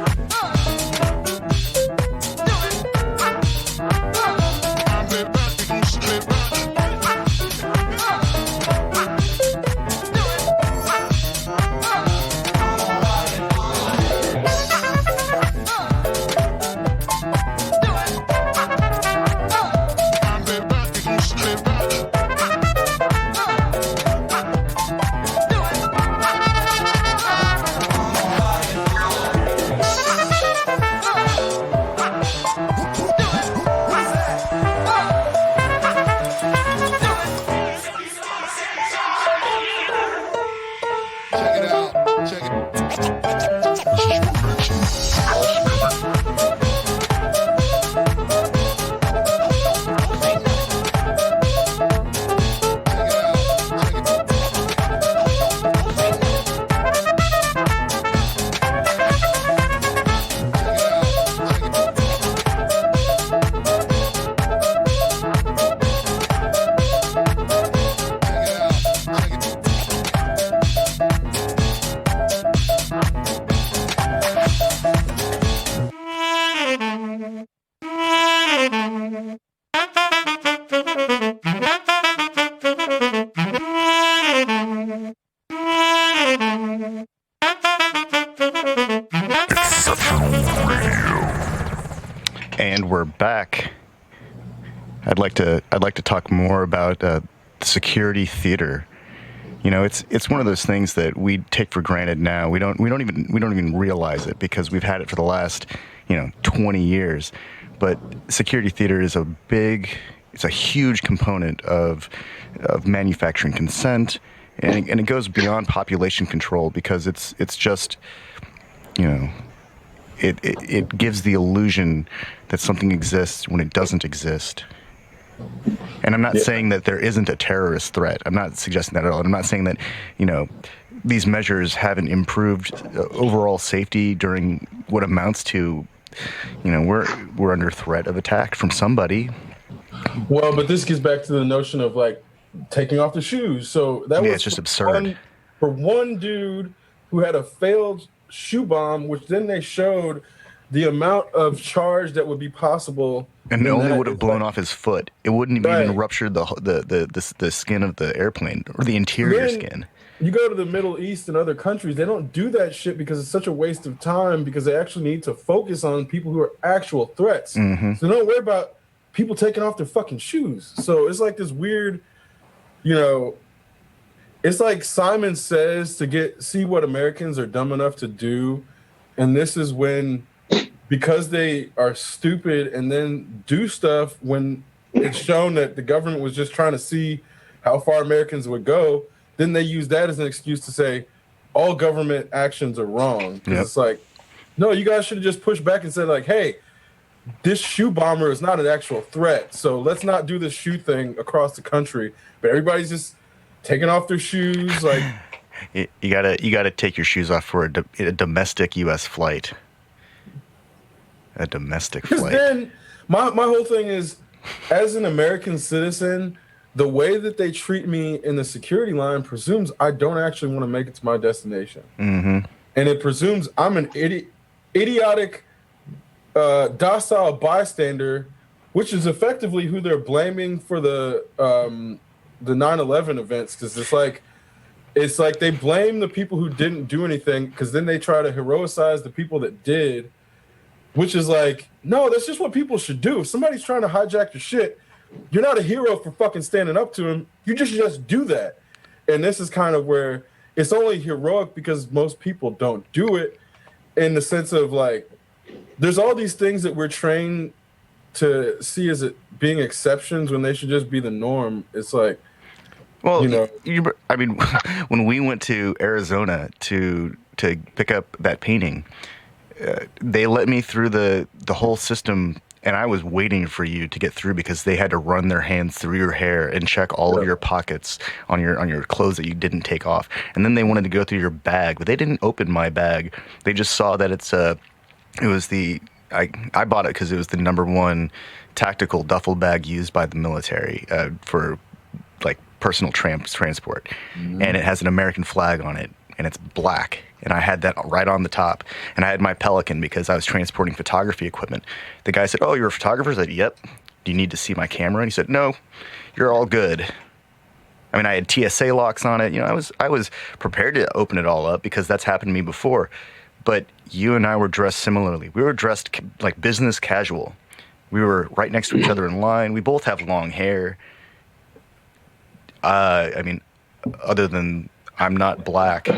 And we're back. I'd like to talk more about security theater. You know, it's one of those things that we take for granted now. We don't even realize it because we've had it for the last 20 years. But security theater is a big it's a huge component of manufacturing consent, and it goes beyond population control because it's just, it gives the illusion that something exists when it doesn't exist. And I'm not saying that there isn't a terrorist threat. I'm not suggesting that at all. I'm not saying that, these measures haven't improved overall safety during what amounts to, we're under threat of attack from somebody. Well, but this gets back to the notion of like taking off the shoes. So that was it's just absurd. For one dude who had a failed shoe bomb, which then they showed the amount of charge that would be possible. And it only would have blown off his foot. It wouldn't have even ruptured the skin of the airplane or the interior skin. You go to the Middle East and other countries, they don't do that shit because it's such a waste of time, because they actually need to focus on people who are actual threats. Mm-hmm. So don't worry about people taking off their fucking shoes. So it's like this weird, it's like Simon Says to see what Americans are dumb enough to do. And this is when, because they are stupid and then do stuff when it's shown that the government was just trying to see how far Americans would go, then they use that as an excuse to say all government actions are wrong. Because it's like, no, you guys should have just pushed back and said like, hey, this shoe bomber is not an actual threat, so let's not do this shoe thing across the country. But everybody's just taking off their shoes. Like, you gotta take your shoes off for a domestic U.S. flight. A domestic flight. Then my whole thing is, as an American citizen, the way that they treat me in the security line presumes I don't actually want to make it to my destination. Mm-hmm. And it presumes I'm an idiotic, docile bystander, which is effectively who they're blaming for the 9/11 events. Because it's like they blame the people who didn't do anything, because then they try to heroicize the people that did, which is like, no, that's just what people should do. If somebody's trying to hijack your shit, you're not a hero for fucking standing up to him. You just do that. And this is kind of where it's only heroic because most people don't do it, in the sense of like, there's all these things that we're trained to see as it being exceptions when they should just be the norm. It's like, well, when we went to Arizona to pick up that painting, they let me through the whole system. And I was waiting for you to get through because they had to run their hands through your hair and check all of your pockets on your clothes that you didn't take off. And then they wanted to go through your bag, but they didn't open my bag. They just saw that I bought it because it was the #1 tactical duffel bag used by the military for like personal transport. Mm-hmm. And it has an American flag on it, and it's black. And I had that right on the top. And I had my Pelican because I was transporting photography equipment. The guy said, "Oh, you're a photographer?" I said, "Yep." "Do you need to see my camera?" And he said, "No, you're all good." I mean, I had TSA locks on it. I was prepared to open it all up because that's happened to me before. But you and I were dressed similarly. We were dressed like business casual. We were right next to each other in line. We both have long hair. Other than I'm not black.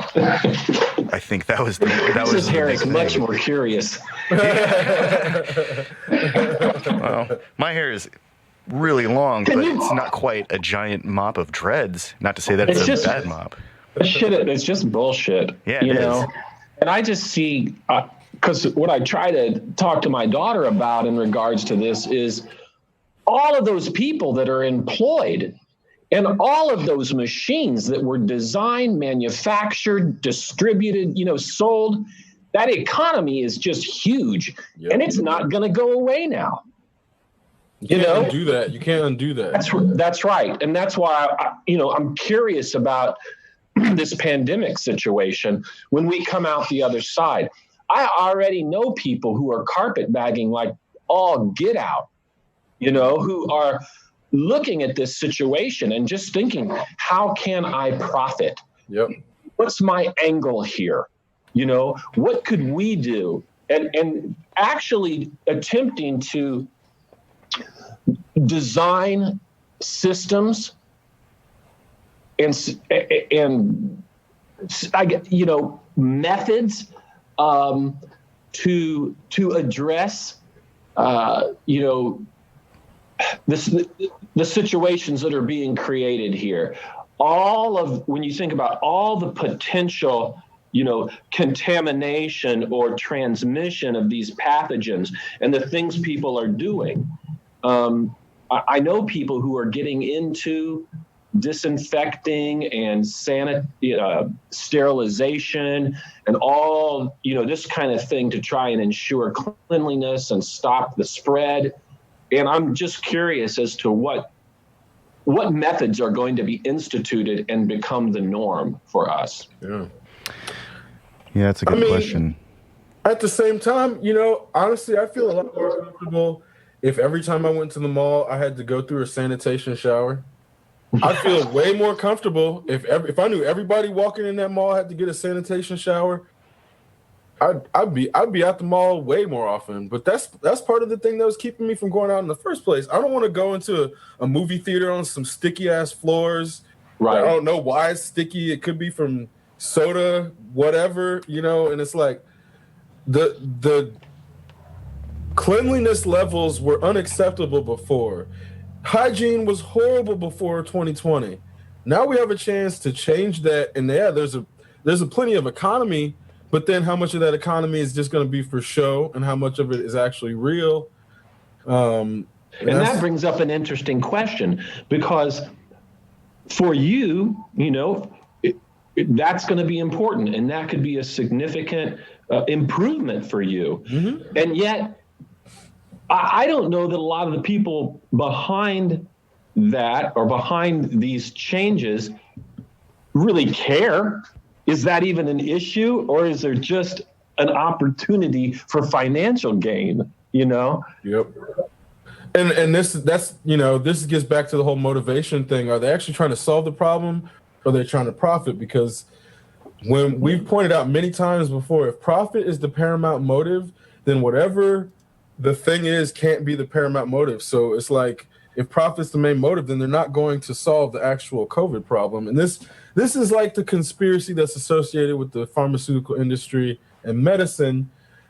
I think that was his hair is much more curious. Well, my hair is really long, but it's not quite a giant mop of dreads. Not to say that it's a bad mop. It's just bullshit. Yeah, it is. And I just see, because what I try to talk to my daughter about in regards to this is all of those people that are employed and all of those machines that were designed, manufactured, distributed, sold. That economy is just huge, and it's not going to go away now. You can't undo that. You can't undo that. That's right, and that's why I'm curious about this pandemic situation when we come out the other side. I already know people who are carpetbagging like all get out, who are looking at this situation and just thinking, how can I profit? Yep. What's my angle here? What could we do? And actually attempting to design systems and methods to address the situations that are being created here, when you think about all the potential, contamination or transmission of these pathogens and the things people are doing. I know people who are getting into disinfecting and sterilization and all, this kind of thing to try and ensure cleanliness and stop the spread. And I'm just curious as to what methods are going to be instituted and become the norm for us. Yeah. Yeah, that's a good question. At the same time, honestly, I feel a lot more comfortable if every time I went to the mall, I had to go through a sanitation shower. I feel way more comfortable if I knew everybody walking in that mall had to get a sanitation shower. I'd be at the mall way more often, but that's part of the thing that was keeping me from going out in the first place. I don't want to go into a movie theater on some sticky ass floors. Right. I don't know why it's sticky. It could be from soda, whatever, and it's like the cleanliness levels were unacceptable before. Hygiene was horrible before 2020. Now we have a chance to change that, and there's a plenty of economy. But then how much of that economy is just going to be for show and how much of it is actually real? And that brings up an interesting question, because for you, that's going to be important, and that could be a significant improvement for you. Mm-hmm. And yet, I don't know that a lot of the people behind that or behind these changes really care. Is that even an issue, or is there just an opportunity for financial gain? Yep. And this gets back to the whole motivation thing. Are they actually trying to solve the problem, or are they trying to profit? Because when we've pointed out many times before, if profit is the paramount motive, then whatever the thing is can't be the paramount motive. So it's like, if profit's the main motive, then they're not going to solve the actual COVID problem. And this is like the conspiracy that's associated with the pharmaceutical industry and medicine,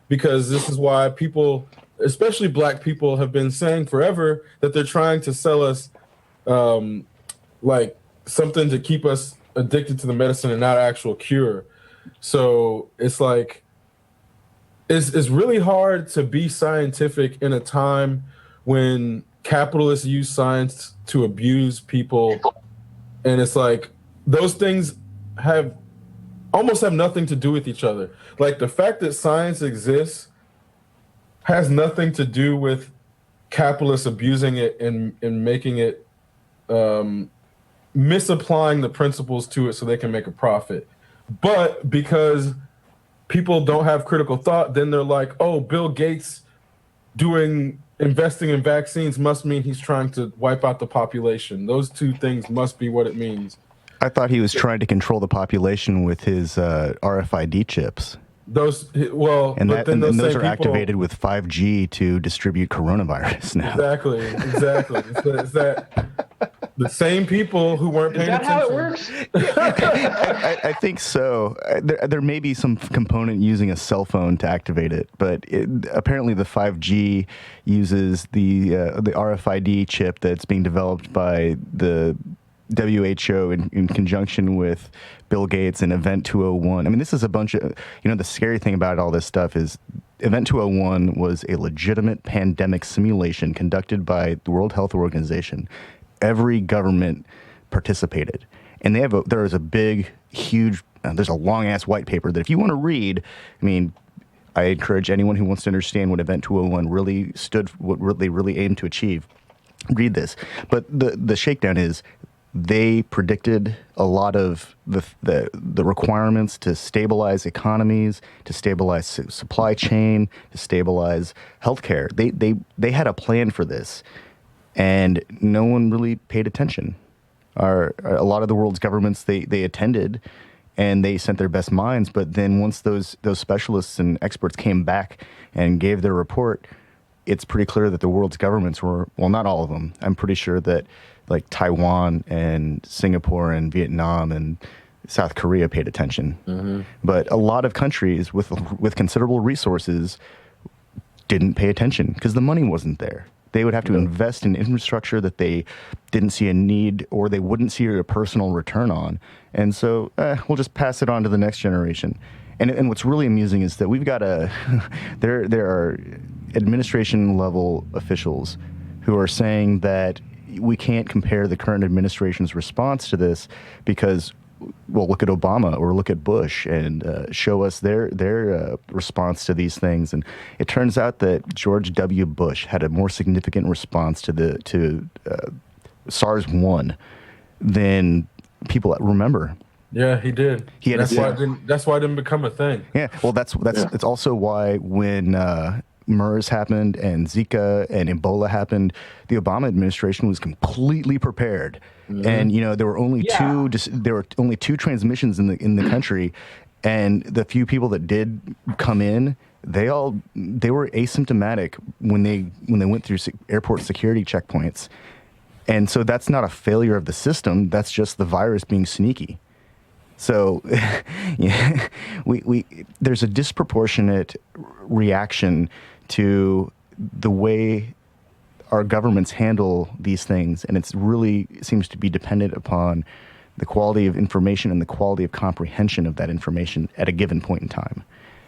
because this is why people, especially Black people, have been saying forever that they're trying to sell us like something to keep us addicted to the medicine and not actual cure. So it's like, it's really hard to be scientific in a time when capitalists use science to abuse people. And it's like, those things almost have nothing to do with each other. Like, the fact that science exists has nothing to do with capitalists abusing it and making it, misapplying the principles to it so they can make a profit. But because people don't have critical thought, then they're like, oh, Bill Gates investing in vaccines must mean he's trying to wipe out the population. Those two things must be what it means. I thought he was trying to control the population with his RFID chips. Those are activated with 5G to distribute coronavirus now. Exactly. Is that the same people who weren't paying attention? Is that how it works? I think so. There may be some component using a cell phone to activate it, but apparently the 5G uses the RFID chip that's being developed by the WHO in conjunction with Bill Gates and Event 201. I mean, this is a bunch of, the scary thing about all this stuff is Event 201 was a legitimate pandemic simulation conducted by the World Health Organization. Every government participated. And there is a big, huge, there's a long-ass white paper that if you want to read, I encourage anyone who wants to understand what Event 201 really stood, what they really aimed to achieve, read this. But the shakedown is, they predicted a lot of the requirements to stabilize economies, to stabilize supply chain, to stabilize healthcare. They had a plan for this, and no one really paid attention. A lot of the world's governments, they attended, and they sent their best minds. But then once those specialists and experts came back and gave their report, it's pretty clear that the world's governments were, well, not all of them. I'm pretty sure that like Taiwan and Singapore and Vietnam and South Korea paid attention. Mm-hmm. But a lot of countries with considerable resources didn't pay attention because the money wasn't there. They would have to invest in infrastructure that they didn't see a need or they wouldn't see a personal return on. And so we'll just pass it on to the next generation. And what's really amusing is that we've got there are administration level officials who are saying that we can't compare the current administration's response to this because, well, look at Obama or look at Bush and show us their response to these things. And it turns out that George W. Bush had a more significant response to SARS-1 than people remember. Yeah, he did. That's why it didn't become a thing. Yeah, well, it's also why when MERS happened and Zika and Ebola happened, the Obama administration was completely prepared. Mm-hmm. And there were only two transmissions in the country, and the few people that did come in, they were asymptomatic when they went through airport security checkpoints. And so that's not a failure of the system, that's just the virus being sneaky. So there's a disproportionate reaction to the way our governments handle these things, and it's really seems to be dependent upon the quality of information and the quality of comprehension of that information at a given point in time.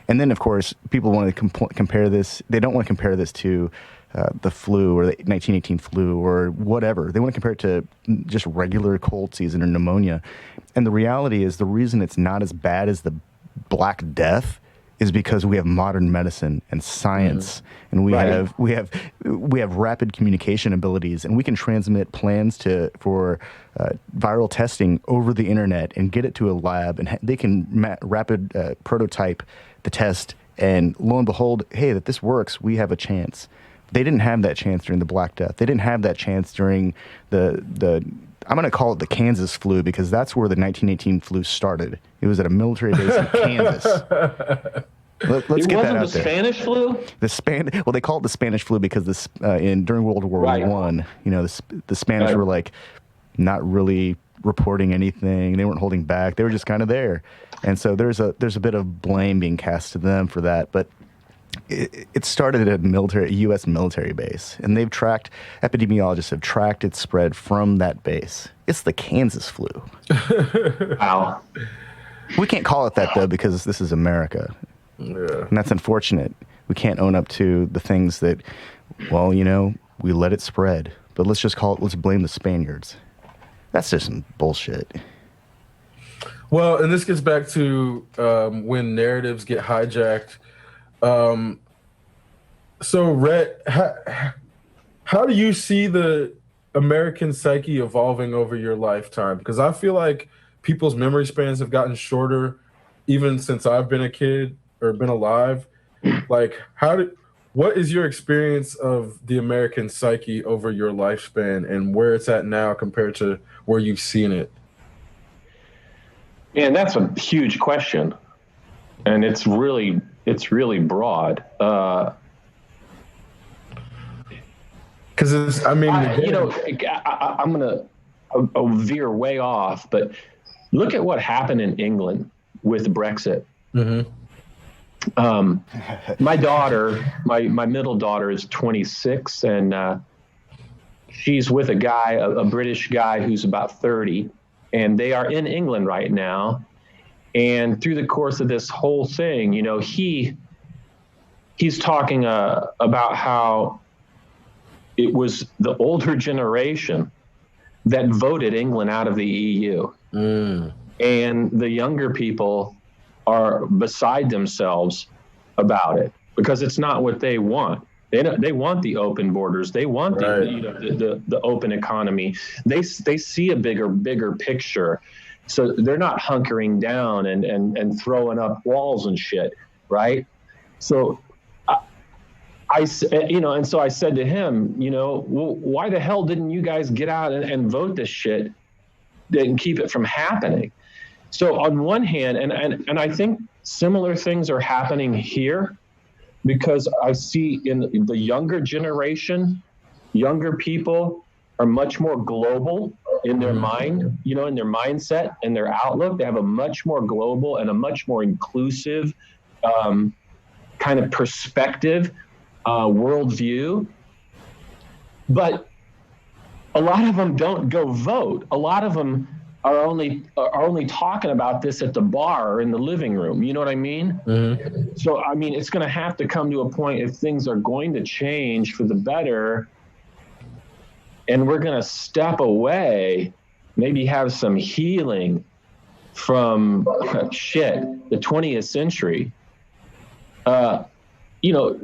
And then, of course, people want to compare this. They don't want to compare this to the flu or the 1918 flu or whatever. They want to compare it to just regular cold season or pneumonia. And the reality is the reason it's not as bad as the Black Death is because we have modern medicine and science, and we have rapid communication abilities, and we can transmit plans for viral testing over the internet and get it to a lab, and they can rapid prototype the test, and lo and behold, hey, that this works, we have a chance. They didn't have that chance during the Black Death. They didn't have that chance during the I'm going to call it the Kansas flu because that's where the 1918 flu started. It was at a military base in Kansas. Let's get that out there. It wasn't the Spanish flu? Well, they call it the Spanish flu because during World War I, the Spanish were like not really reporting anything. They weren't holding back. They were just kind of there. And so there's a bit of blame being cast to them for that. But it started at a U.S. military base, and epidemiologists have tracked its spread from that base. It's the Kansas flu. Wow. We can't call it that, though, because this is America. Yeah. And that's unfortunate. We can't own up to the things that, well, we let it spread. But let's blame the Spaniards. That's just some bullshit. Well, and this gets back to when narratives get hijacked. So, Rhett, how do you see the American psyche evolving over your lifetime? Because I feel like people's memory spans have gotten shorter even since I've been a kid or been alive. Like, what is your experience of the American psyche over your lifespan and where it's at now compared to where you've seen it? Man, that's a huge question. And it's really broad. Because I'm going to veer way off, but look at what happened in England with Brexit. Mm-hmm. My daughter, my middle daughter is 26, and she's with a British guy who's about 30, and they are in England right now. And through the course of this whole thing, he's talking about how it was the older generation that voted England out of the EU. Mm. And the younger people are beside themselves about it because it's not what they want. They want the open borders. They want the open economy. They see a bigger picture. So they're not hunkering down and throwing up walls and shit, right? So and so I said to him, well, why the hell didn't you guys get out and vote this shit and keep it from happening? So on one hand, and I think similar things are happening here because I see in the younger generation, younger people are much more global in their mind, in their mindset and their outlook. They have a much more global and a much more inclusive kind of perspective, worldview. But a lot of them don't go vote. A lot of them are only talking about this at the bar or in the living room. You know what I mean? Mm-hmm. So, I mean, it's going to have to come to a point if things are going to change for the better, and we're going to step away, maybe have some healing from the 20th century. You know,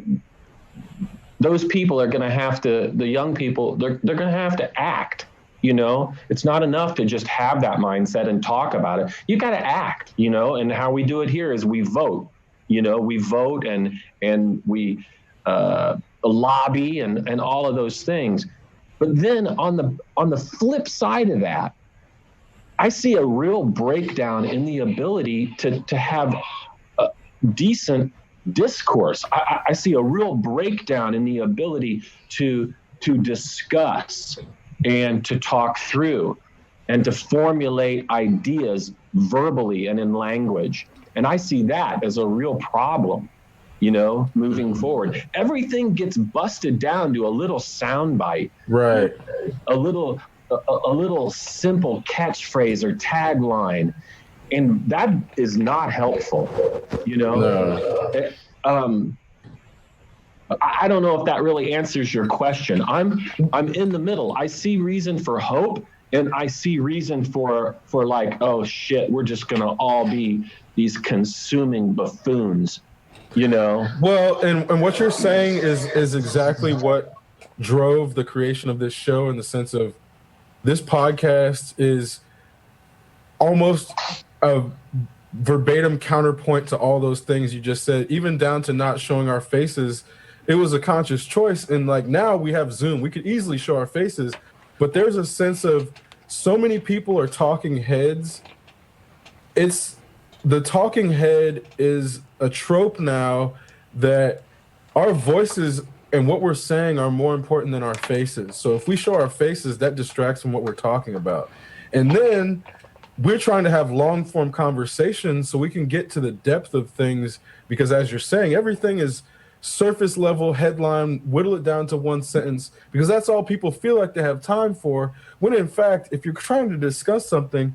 those people are going to have to, the young people, they're going to have to act. You know, it's not enough to just have that mindset and talk about it. You got to act, you know, and how we do it here is we vote, you know, we vote and we lobby and all of those things. But then on the flip side of that, I see a real breakdown in the ability to have a decent discourse. I see a real breakdown in the ability to discuss and to talk through and to formulate ideas verbally and in language. And I see that as a real problem, you know, moving forward. Everything gets busted down to a little soundbite, Right? a little simple catchphrase or tagline, and that is not helpful, you know. No. I don't know if that really answers your question. I'm in the middle. I see reason for hope, and I see reason for like, oh shit, we're just gonna all be these consuming buffoons, you know. Well, and what you're saying is exactly what drove the creation of this show, in the sense of this podcast is almost a verbatim counterpoint to all those things you just said, even down to not showing our faces. It was a conscious choice. And like now we have Zoom, we could easily show our faces, but there's a sense of so many people are talking heads. It's the talking head is a trope now, that our voices and what we're saying are more important than our faces. So if we show our faces, that distracts from what we're talking about. And then we're trying to have long form conversations so we can get to the depth of things, because as you're saying, everything is surface level headline, whittle it down to one sentence, because that's all people feel like they have time for. When in fact, if you're trying to discuss something,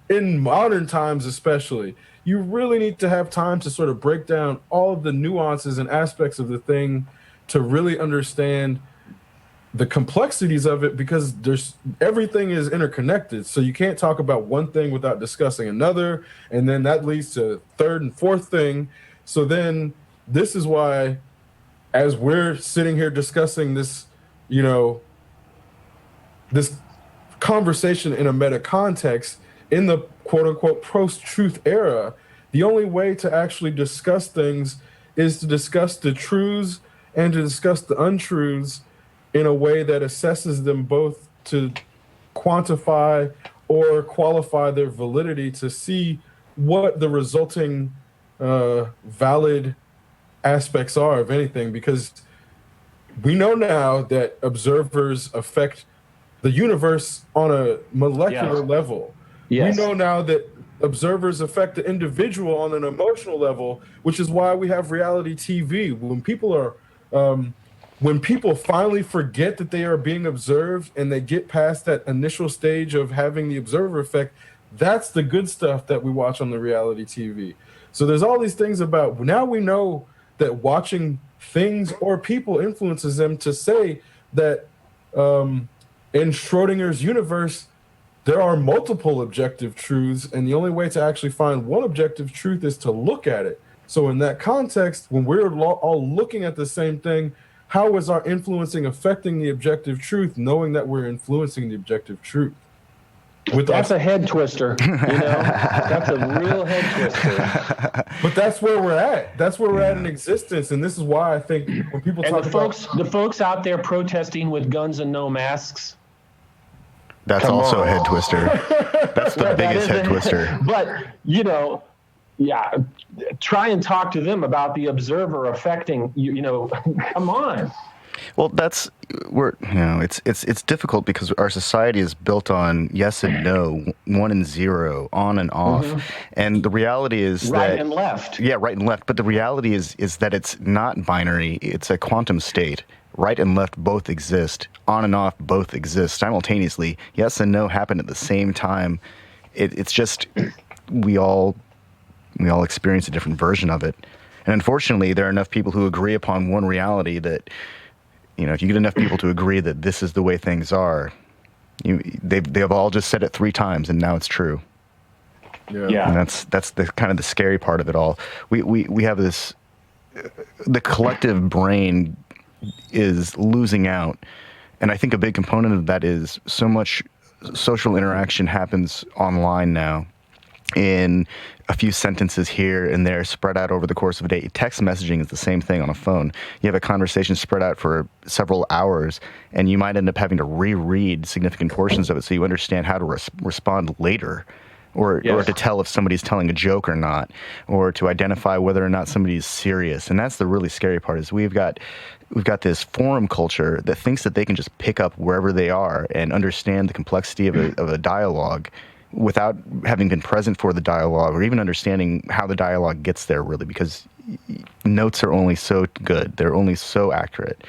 in modern times especially, you really need to have time to sort of break down all of the nuances and aspects of the thing to really understand the complexities of it, because everything is interconnected. So you can't talk about one thing without discussing another, and then that leads to third and fourth thing. So then this is why, as we're sitting here discussing this, you know, this conversation in a meta context in the quote unquote post-truth era, the only way to actually discuss things is to discuss the truths and to discuss the untruths in a way that assesses them both to quantify or qualify their validity, to see what the resulting valid aspects are of anything. Because we know now that observers affect the universe on a molecular level. Yes. We know now that observers affect the individual on an emotional level, which is why we have reality TV. When people finally forget that they are being observed and they get past that initial stage of having the observer effect, that's the good stuff that we watch on the reality TV. So there's all these things about, now we know that watching things or people influences them, to say that in Schrodinger's universe, there are multiple objective truths, and the only way to actually find one objective truth is to look at it. So in that context, when we're all looking at the same thing, how is our influencing affecting the objective truth, knowing that we're influencing the objective truth? That's a head twister, you know? That's a real head twister. But that's where we're at. That's where we're at in existence. And this is why I think when people talk about the folks out there protesting with guns and no masks, that's also a head twister. That's the biggest head twister. But, you know, yeah, try and talk to them about the observer affecting, you know, come on. Well, it's difficult because our society is built on yes and no, one and zero, on and off, and the reality is Right that and left. yeah, right and left. But the reality is that it's not binary; it's a quantum state. Right and left both exist. On and off both exist simultaneously. Yes and no happen at the same time. It's just we all experience a different version of it, and unfortunately, there are enough people who agree upon one reality that. If you get enough people to agree that this is the way things are, they've all just said it 3 times, and now it's true. Yeah. And that's the kind of the scary part of it all. We have this, the collective brain is losing out, and I think a big component of that is so much social interaction happens online now. In a few sentences here and there spread out over the course of a day. Text messaging is the same thing on a phone. You have a conversation spread out for several hours, and you might end up having to reread significant portions of it so you understand how to respond later, or to tell if somebody's telling a joke or not, or to identify whether or not somebody's serious. And that's the really scary part is we've got this forum culture that thinks that they can just pick up wherever they are and understand the complexity of a dialogue without having been present for the dialogue or even understanding how the dialogue gets there, really, because notes are only so good. They're only so accurate.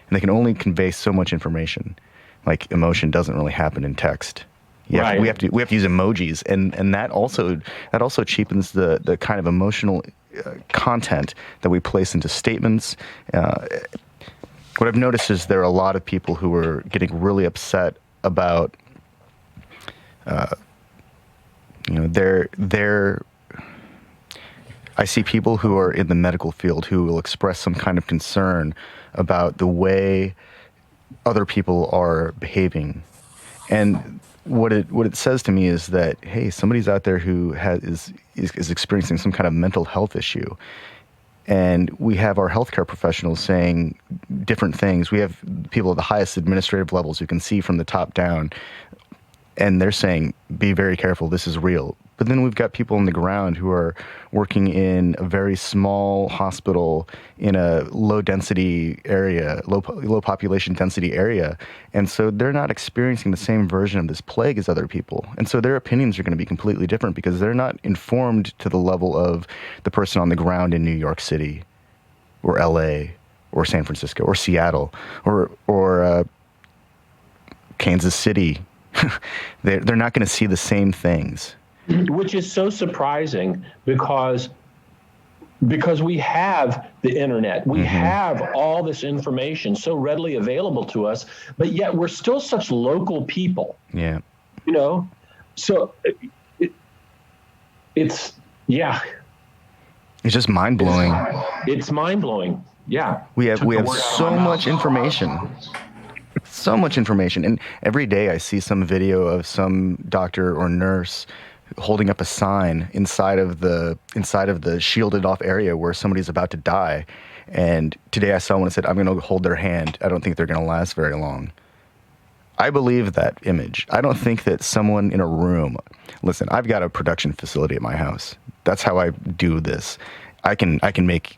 And they can only convey so much information. Like emotion doesn't really happen in text. Right. We have to use emojis, and that also cheapens the kind of emotional content that we place into statements. What I've noticed is there are a lot of people who are getting really upset about I see people who are in the medical field who will express some kind of concern about the way other people are behaving. And what it says to me is that, hey, somebody's out there who is experiencing some kind of mental health issue. And we have our healthcare professionals saying different things. We have people at the highest administrative levels who can see from the top down, and they're saying, be very careful, this is real. But then we've got people on the ground who are working in a very small hospital in a low density area, low population density area. And so they're not experiencing the same version of this plague as other people. And so their opinions are going to be completely different because they're not informed to the level of the person on the ground in New York City or LA or San Francisco or Seattle or Kansas City. They're not going to see the same things. Which is so surprising because we have the internet, we have all this information so readily available to us, but yet we're still such local people. Yeah. So it's just mind blowing. It's mind blowing. Yeah. We have so much information. So much information. And every day I see some video of some doctor or nurse holding up a sign inside of the shielded off area where somebody's about to die. And today I saw one that said, I'm going to hold their hand. I don't think they're going to last very long. I believe that image. I don't think that someone in a room, listen, I've got a production facility at my house. That's how I do this. I can make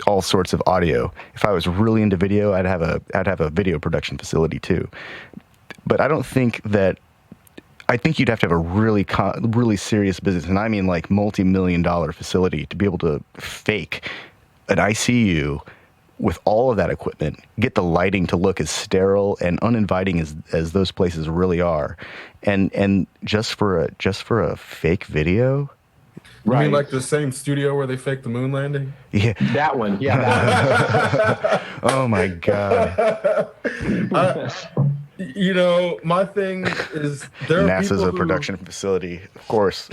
all sorts of audio. If I was really into video, I'd have a video production facility too. But I don't think that. I think you'd have to have a really serious business, and I mean like multi-million-dollar facility to be able to fake an ICU with all of that equipment, get the lighting to look as sterile and uninviting as those places really are, and just for a fake video. You mean like the same studio where they faked the moon landing? Yeah, that one. Yeah. That one. Oh my God. My thing is there are NASA's people a production facility, of course.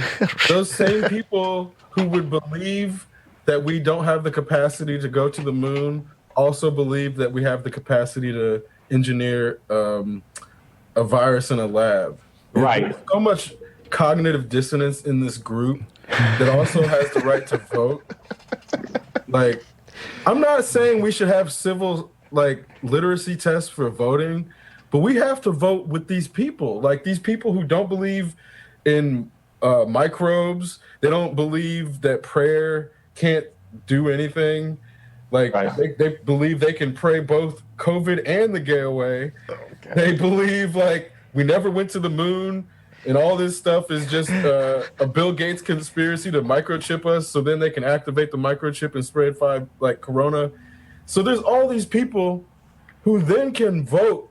Those same people who would believe that we don't have the capacity to go to the moon also believe that we have the capacity to engineer a virus in a lab. Right. There's so much cognitive dissonance in this group that also has the right to vote. Like, I'm not saying we should have civil literacy tests for voting, but we have to vote with these people. Like these people who don't believe in microbes, they don't believe that prayer can't do anything. Like Right. they believe they can pray both COVID and the gay away. Okay. They believe like we never went to the moon, and all this stuff is just a Bill Gates conspiracy to microchip us, so then they can activate the microchip and spread like corona. So there's all these people who then can vote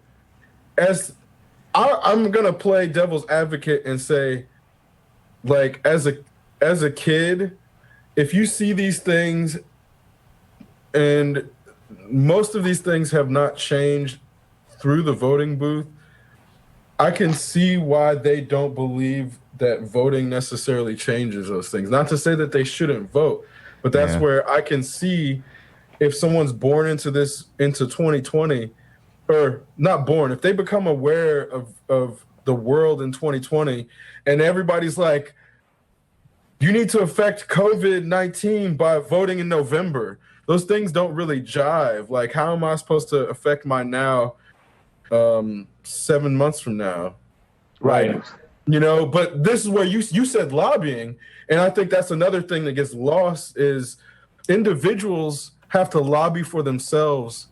as I'm gonna play devil's advocate and say, like, as a kid, if you see these things, and most of these things have not changed through the voting booth, I can see why they don't believe that voting necessarily changes those things. Not to say that they shouldn't vote, but that's where I can see if someone's born into 2020, or not born, if they become aware of the world in 2020 and everybody's like, you need to affect COVID-19 by voting in November. Those things don't really jive. Like, how am I supposed to affect my now 7 months from now? Right. Like, but this is where you said lobbying. And I think that's another thing that gets lost is individuals have to lobby for themselves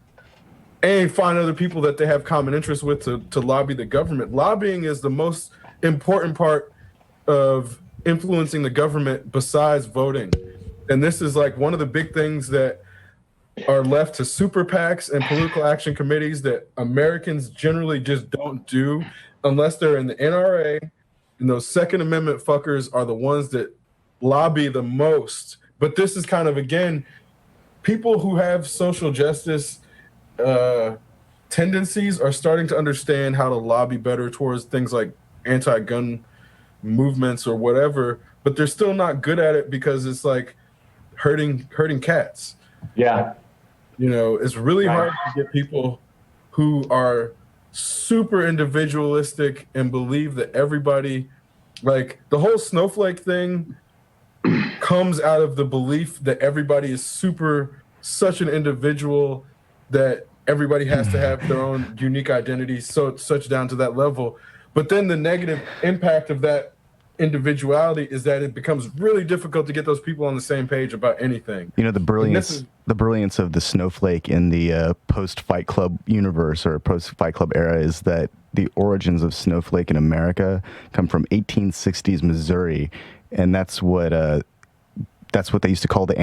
and find other people that they have common interests with to lobby the government. Lobbying is the most important part of influencing the government besides voting. And this is like one of the big things that are left to super PACs and political action committees that Americans generally just don't do unless they're in the NRA. And those Second Amendment fuckers are the ones that lobby the most. But this is kind of, again, people who have social justice tendencies are starting to understand how to lobby better towards things like anti-gun movements or whatever, but they're still not good at it because it's like hurting cats. Yeah. It's really hard to get people who are super individualistic and believe that everybody, like the whole snowflake thing comes out of the belief that everybody is such an individual that everybody has to have their own unique identity, such down to that level. But then the negative impact of that individuality is that it becomes really difficult to get those people on the same page about anything. The brilliance of the snowflake in the post-Fight Club universe or post-Fight Club era is that the origins of snowflake in America come from 1860s Missouri, and that's what they used to call the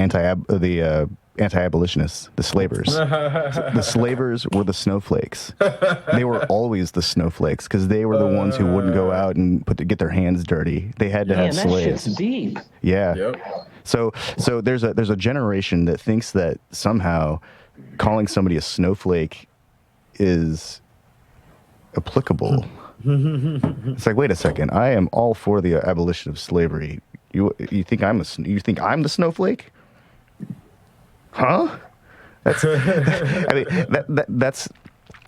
anti-abolitionists, the slavers. The slavers were the snowflakes. They were always the snowflakes because they were the ones who wouldn't go out and get their hands dirty. They had to have slaves. That shit's deep. Yeah. Yep. So there's a generation that thinks that somehow calling somebody a snowflake is applicable. It's like, wait a second, I am all for the abolition of slavery. You think I'm the snowflake? Huh? That's I mean that's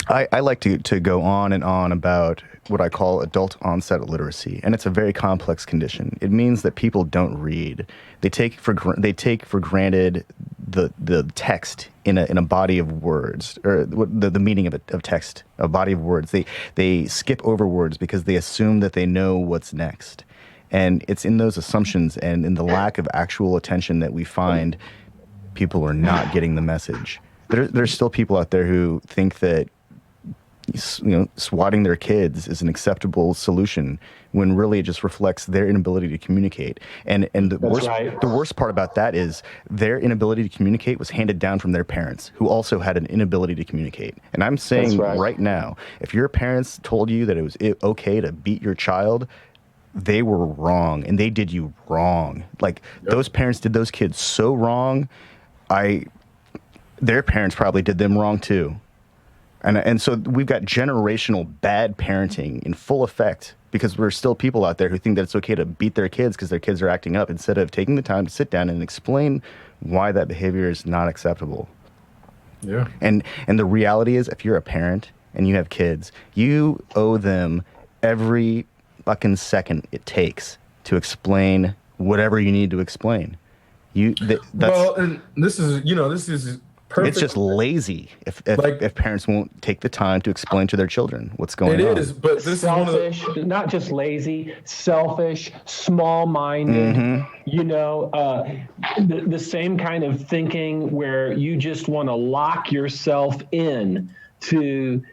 I like to go on and on about what I call adult onset illiteracy, and it's a very complex condition. It means that people don't read. They take for granted the text in a body of words, or the meaning of text, a body of words. They skip over words because they assume that they know what's next. And it's in those assumptions and in the lack of actual attention that we find people are not getting the message. There's still people out there who think that swatting their kids is an acceptable solution when really it just reflects their inability to communicate. And the worst part about that is their inability to communicate was handed down from their parents, who also had an inability to communicate. And I'm saying right now, if your parents told you that it was okay to beat your child, they were wrong, and they did you wrong. Like, those parents did those kids so wrong. Their parents probably did them wrong too. And so we've got generational bad parenting in full effect because there's still people out there who think that it's okay to beat their kids because their kids are acting up, instead of taking the time to sit down and explain why that behavior is not acceptable. Yeah. And the reality is, if you're a parent and you have kids, you owe them every fucking second it takes to explain whatever you need to explain. Well, and this is It's just lazy if parents won't take the time to explain to their children what's going on. It is, but this selfish, is one of the, not just lazy, selfish, small-minded. The same kind of thinking where you just want to lock yourself in to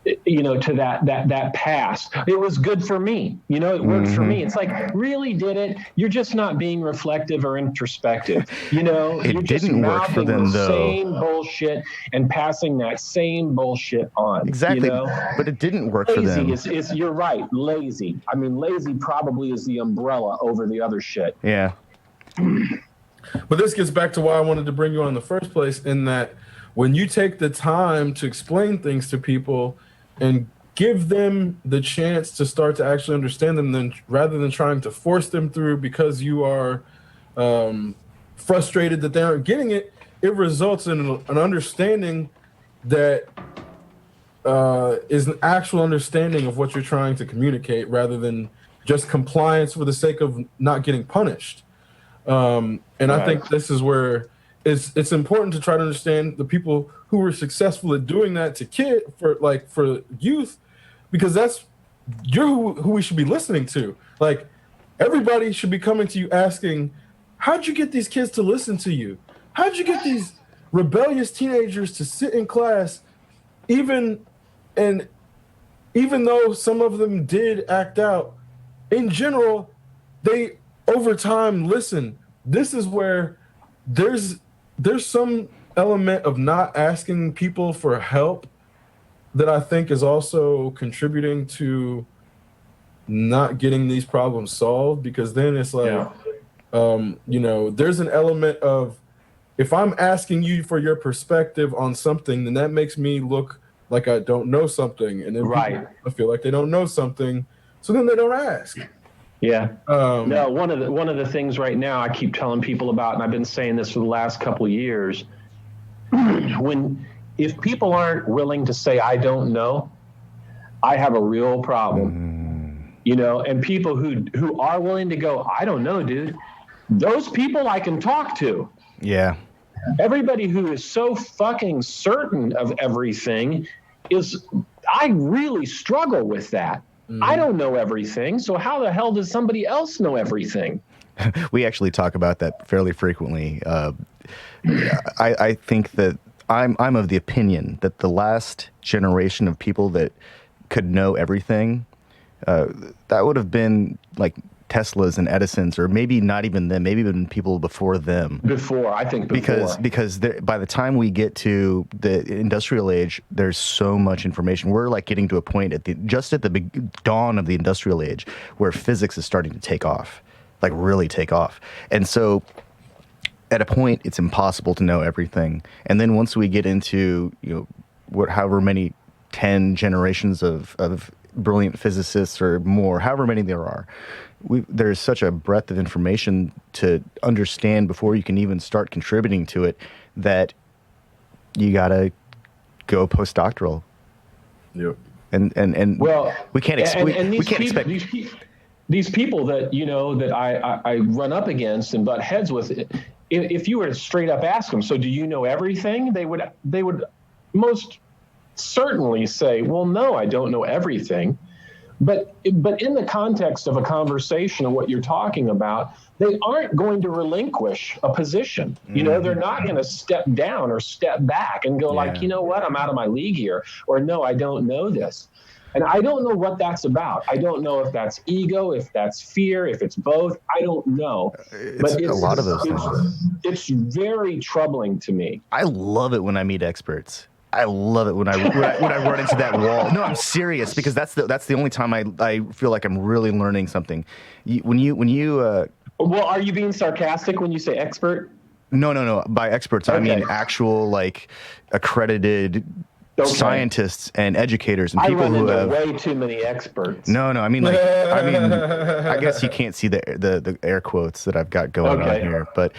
that past. It was good for me. It worked for me. It's like, really, did it? You're just not being reflective or introspective. You're It just didn't work for them, mouthing the though. same bullshit and passing that same bullshit on. Exactly, but it didn't work for them. Lazy is you're right, lazy. I mean, lazy probably is the umbrella over the other shit. Yeah. But this gets back to why I wanted to bring you on in the first place, in that when you take the time to explain things to people and give them the chance to start to actually understand them, then rather than trying to force them through because you are frustrated that they aren't getting it, it results in an understanding that is an actual understanding of what you're trying to communicate, rather than just compliance for the sake of not getting punished. And I think this is where it's important to try to understand the people who were successful at doing that to for youth, because you're who we should be listening to. Like, everybody should be coming to you asking, how'd you get these kids to listen to you? How'd you get these rebellious teenagers to sit in class, even though some of them did act out? In general, they over time listen. This is where there's some element of not asking people for help that I think is also contributing to not getting these problems solved, because then it's like, there's an element of, if I'm asking you for your perspective on something, then that makes me look like I don't know something. And then I feel like they don't know something, so then they don't ask. Yeah. No, one of the things right now I keep telling people about, and I've been saying this for the last couple of years, if people aren't willing to say, I don't know, I have a real problem. And people who are willing to go, I don't know, dude, those people I can talk to. Yeah. Everybody who is so fucking certain of everything I really struggle with that. I don't know everything, so how the hell does somebody else know everything? We actually talk about that fairly frequently. I think that I'm of the opinion that the last generation of people that could know everything, that would have been like Teslas and Edisons, or maybe not even them, maybe even people before them. I think before. Because by the time we get to the industrial age, there's so much information. We're like getting to a point at the dawn of the industrial age where physics is starting to take off, like really take off. And so at a point, it's impossible to know everything. And then once we get into, however many 10 generations of brilliant physicists or more, however many there are, there's such a breadth of information to understand before you can even start contributing to it, that you gotta go postdoctoral. Yep. And well, we can't expect these people that that I run up against and butt heads with. If you were to straight up ask them, so do you know everything? They would most certainly say, well, no, I don't know everything. But in the context of a conversation of what you're talking about, they aren't going to relinquish a position. They're not going to step down or step back and go like, you know what, I'm out of my league here, or no, I don't know this. And I don't know what that's about. I don't know if that's ego, if that's fear, if it's both. I don't know. It's a lot of those things. It's very troubling to me. I love it when I meet experts. I love it when I run into that wall. No, I'm serious, because that's the only time I feel like I'm really learning something. When you well, are you being sarcastic when you say expert? No. By experts, I mean actual like accredited scientists and educators and people who have way too many experts. No, I mean I guess you can't see the air quotes that I've got going on here, but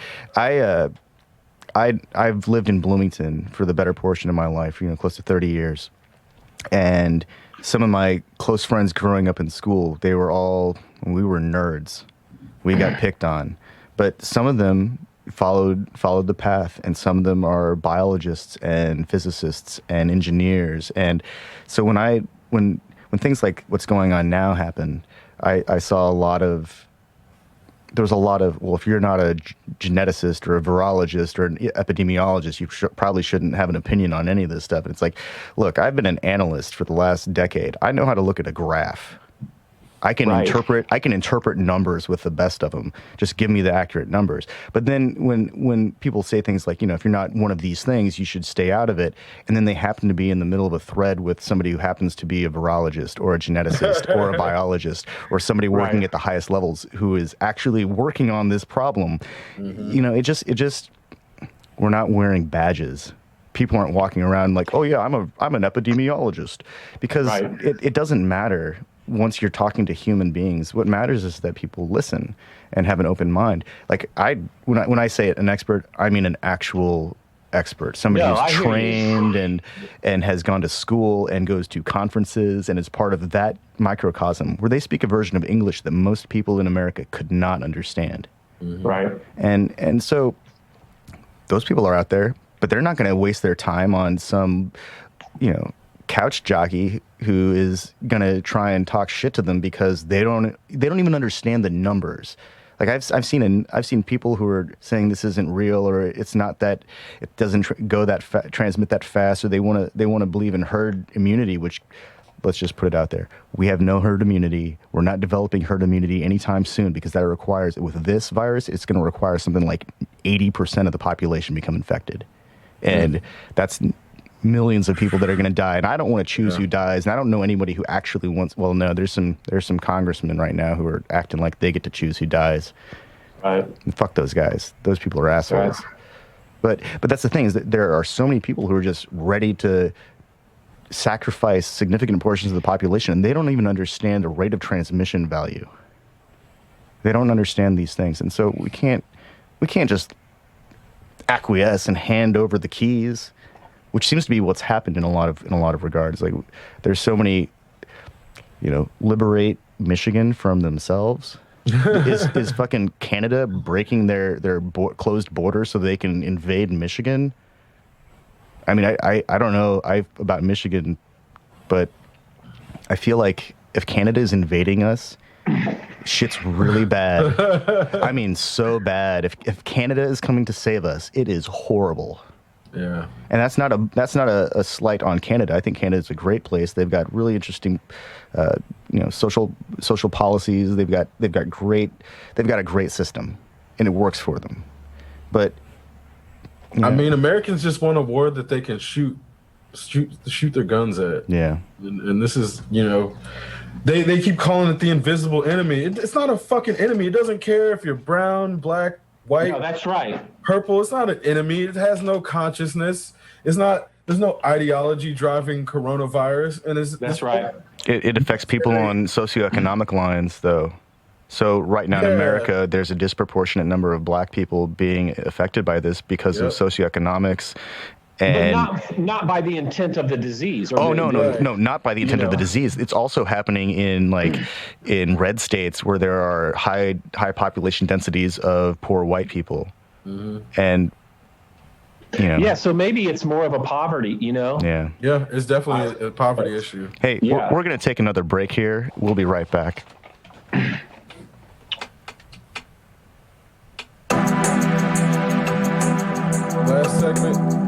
I've lived in Bloomington for the better portion of my life, close to 30 years. And some of my close friends growing up in school, we were nerds. We got picked on. But some of them followed the path, and some of them are biologists and physicists and engineers. And so when things like what's going on now happen, I saw there was a lot of, well, if you're not a geneticist or a virologist or an epidemiologist, you probably shouldn't have an opinion on any of this stuff. And it's like, look, I've been an analyst for the last decade. I know how to look at a graph. I can interpret numbers with the best of them. Just give me the accurate numbers. But then when people say things like, if you're not one of these things, you should stay out of it. And then they happen to be in the middle of a thread with somebody who happens to be a virologist or a geneticist or a biologist or somebody working at the highest levels who is actually working on this problem. It just we're not wearing badges. People aren't walking around like, oh yeah, I'm an epidemiologist, because it doesn't matter. Once you're talking to human beings, what matters is that people listen and have an open mind. Like when I say an expert, I mean an actual expert, somebody who's trained and has gone to school and goes to conferences and is part of that microcosm where they speak a version of English that most people in America could not understand. Right. And so those people are out there, but they're not going to waste their time on some, couch jockey who is going to try and talk shit to them because they don't even understand the numbers. Like I've seen people who are saying this isn't real, or it's not that, it doesn't transmit that fast, or they want to believe in herd immunity, which, let's just put it out there, we have no herd immunity. We're not developing herd immunity anytime soon, because that requires, with this virus, it's going to require something like 80% of the population become infected, and that's millions of people that are going to die. And I don't want to choose who dies. And I don't know anybody who actually wants, well, no, there's some congressmen right now who are acting like they get to choose who dies. Right. And fuck those guys. Those people are assholes. Right. But that's the thing, is that there are so many people who are just ready to sacrifice significant portions of the population, and they don't even understand the rate of transmission value. They don't understand these things. And so we can't just acquiesce and hand over the keys, which seems to be what's happened in a lot of regards. Like, there's so many, liberate Michigan from themselves. is fucking Canada breaking their closed border so they can invade Michigan? I mean, I don't know about Michigan, but I feel like if Canada is invading us, shit's really bad. I mean, so bad. If Canada is coming to save us, it is horrible. Yeah, and that's not a slight on Canada. I think Canada's a great place. They've got really interesting, social policies. They've got a great system, and it works for them. But I mean, Americans just want a war that they can shoot their guns at. Yeah, and this is, they keep calling it the invisible enemy. It's not a fucking enemy. It doesn't care if you're brown, black, white. No, that's right. Purple. It's not an enemy. It has no consciousness. There's no ideology driving coronavirus. And that's right. It affects people on socioeconomic lines, though. So right now in America, there's a disproportionate number of black people being affected by this because of socioeconomics. And but not by the intent of the disease. No, not by the intent of the disease. It's also happening in red states where there are high population densities of poor white people, and Yeah, so maybe it's more of a poverty, Yeah, it's definitely a poverty issue. Hey, we're gonna take another break here. We'll be right back. Last segment.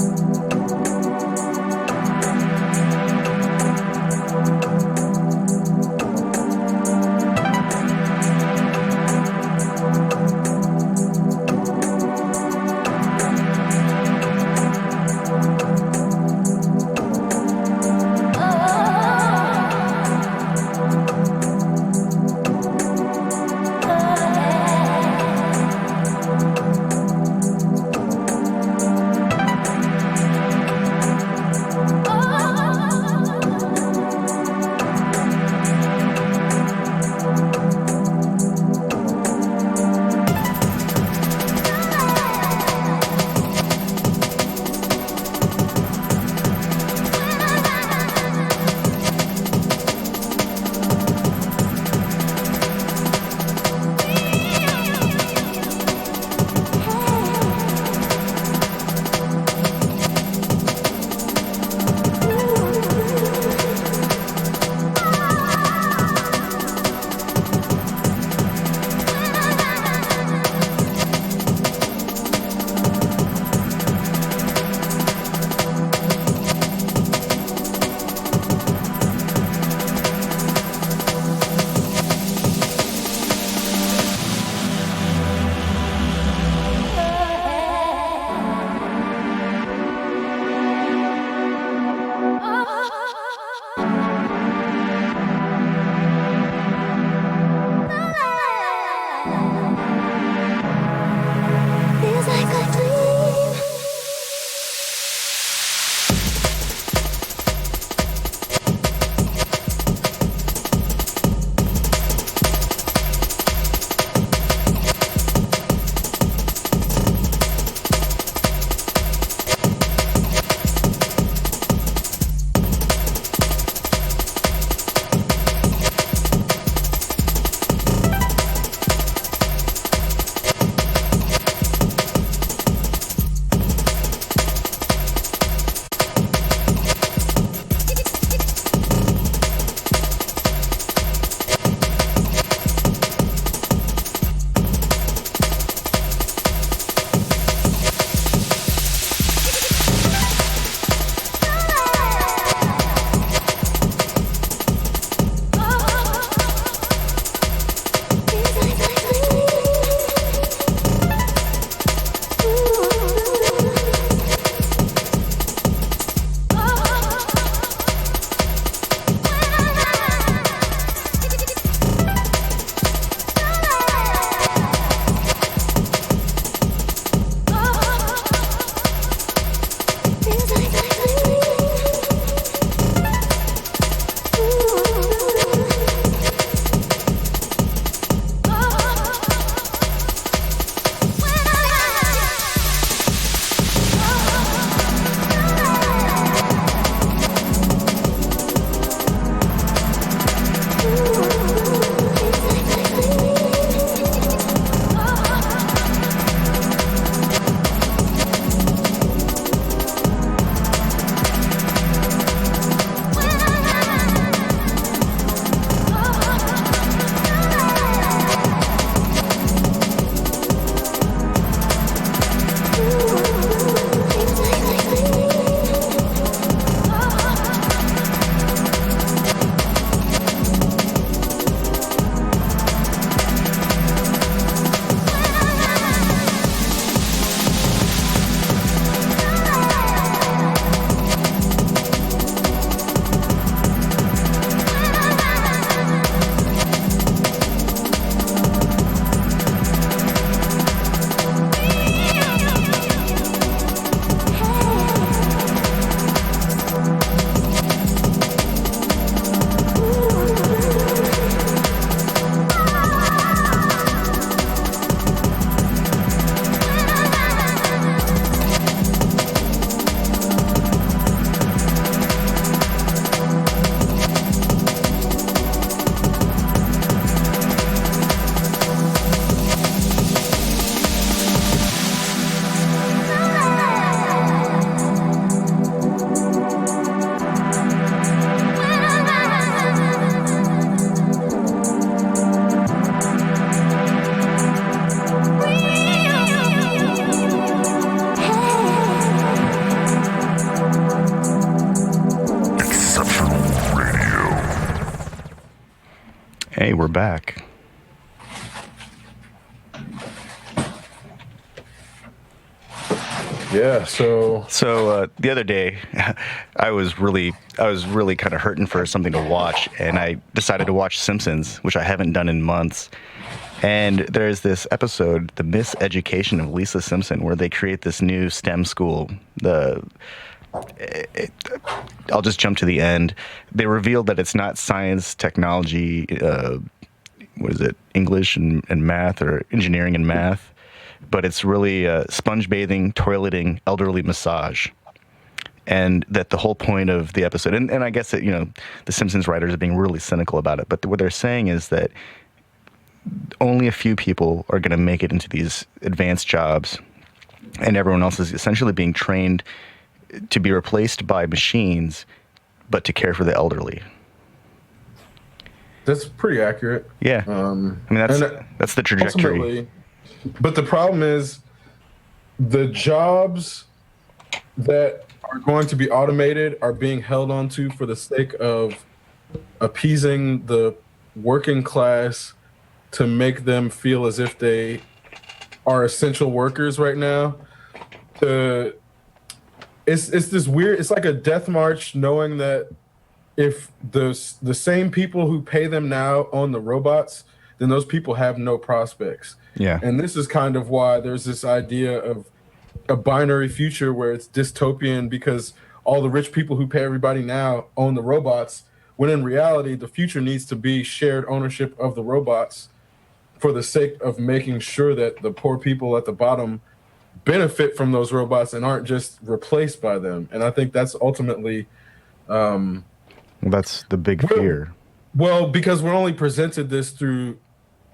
we're back. Yeah, so the other day, I was really kind of hurting for something to watch, and I decided to watch Simpsons, which I haven't done in months. And there's this episode, The Miseducation of Lisa Simpson, where they create this new STEM school. I'll just jump to the end. They revealed that it's not science, technology, English and math, or engineering and math, but it's really sponge bathing, toileting, elderly massage. And that the whole point of the episode, and I guess that, the Simpsons writers are being really cynical about it, but what they're saying is that only a few people are going to make it into these advanced jobs, and everyone else is essentially being trained to be replaced by machines, but to care for the elderly. that's pretty accurate. Yeah. That's the trajectory. But the problem is the jobs that are going to be automated are being held onto for the sake of appeasing the working class to make them feel as if they are essential workers right now. It's this weird, it's like a death march, knowing that if the same people who pay them now own the robots, then those people have no prospects. Yeah. And this is kind of why there's this idea of a binary future where it's dystopian, because all the rich people who pay everybody now own the robots, when in reality, the future needs to be shared ownership of the robots for the sake of making sure that the poor people at the bottom benefit from those robots and aren't just replaced by them. And I think that's ultimately... that's the big fear. Well, because we're only presented this through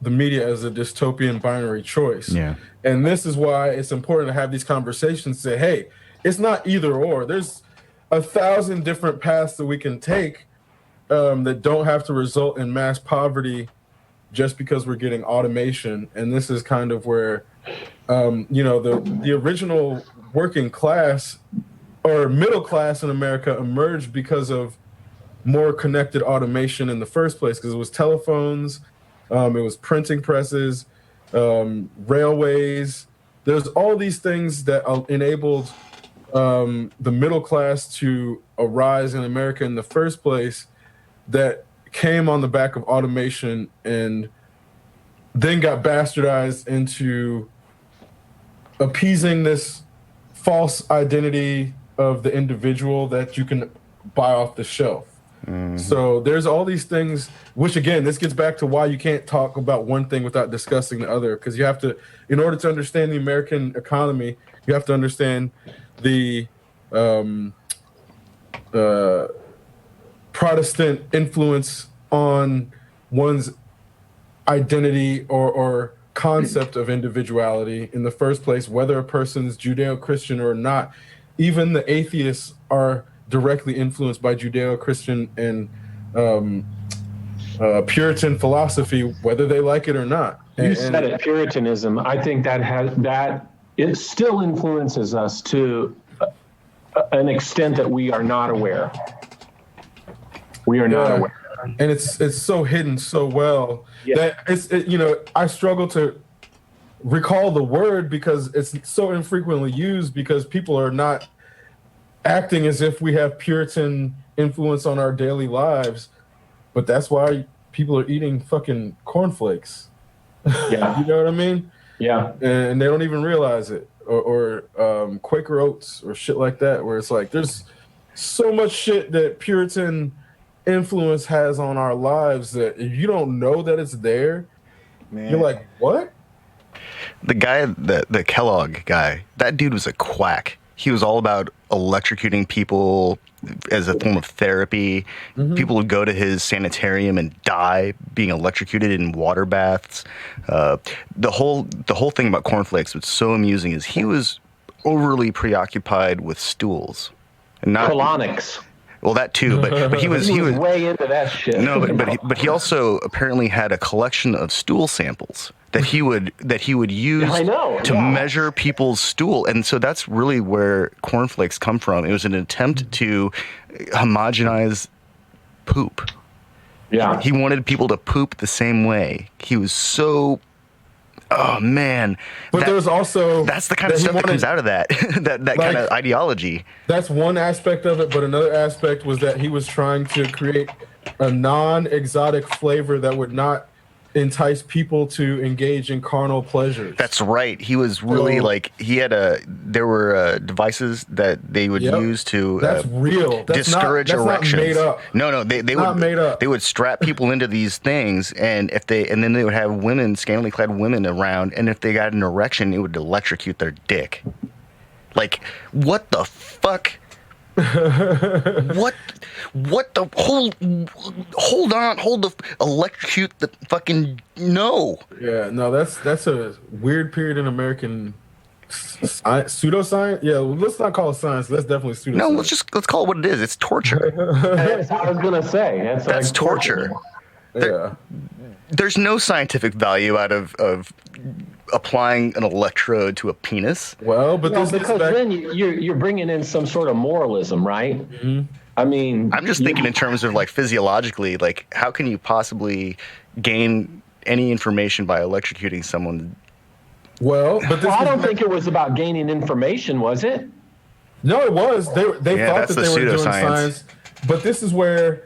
the media as a dystopian binary choice. Yeah. And this is why it's important to have these conversations, say, hey, it's not either or. There's 1,000 different paths that we can take that don't have to result in mass poverty just because we're getting automation. And this is kind of where, the original working class or middle class in America emerged because of more connected automation in the first place, because it was telephones, it was printing presses, railways. There's all these things that enabled the middle class to arise in America in the first place, that came on the back of automation and then got bastardized into appeasing this false identity of the individual that you can buy off the shelf. Mm-hmm. So there's all these things, which again, this gets back to why you can't talk about one thing without discussing the other, because you have to, in order to understand the American economy, you have to understand the Protestant influence on one's identity or concept of individuality in the first place, whether a person's Judeo-Christian or not. Even the atheists are directly influenced by Judeo-Christian and Puritan philosophy, whether they like it or not. You said it, Puritanism. I think that it still influences us to an extent that we are not aware. We are not aware. And it's so hidden so well that I struggle to recall the word because it's so infrequently used, because people are not acting as if we have Puritan influence on our daily lives. But that's why people are eating fucking cornflakes. Yeah. You know what I mean? Yeah. And they don't even realize it. Or Quaker Oats or shit like that, where it's like there's so much shit that Puritan influence has on our lives that if you don't know that it's there, man, you're like, what? The guy, the Kellogg guy, that dude was a quack. He was all about electrocuting people as a form of therapy. Mm-hmm. People would go to his sanitarium and die being electrocuted in water baths. The whole thing about cornflakes was so amusing is he was overly preoccupied with stools and not colonics. Well, that too, but he was way into that shit. No, but he also apparently had a collection of stool samples that he would use to measure people's stool, and so that's really where cornflakes come from. It was an attempt to homogenize poop. Yeah. He wanted people to poop the same way. He was so, oh man. But there's also that's the kind of stuff that comes out of that that like, kind of ideology. That's one aspect of it, but another aspect was that he was trying to create a non-exotic flavor that would not entice people to engage in carnal pleasures. That's right. He was really there were devices that they would use to that's real. That's discourage erections. Not made up. No, they would strap people into these things, and then they would have women, scantily clad women around, and if they got an erection, it would electrocute their dick. Like, what the fuck? What the hold the electrocute the fucking no. Yeah, no, that's a weird period in American pseudoscience. Yeah, well, let's not call it science. That's definitely pseudoscience. No, let's call it what it is. It's torture. That's what I was gonna say. That's like torture. There's no scientific value out of applying an electrode to a penis. Well, but because then you're bringing in some sort of moralism, right? Mm-hmm. I mean, I'm just thinking in terms of like physiologically, like how can you possibly gain any information by electrocuting someone? Well, but I don't think it was about gaining information, was it? No, it was. They thought that they were doing science, but this is where.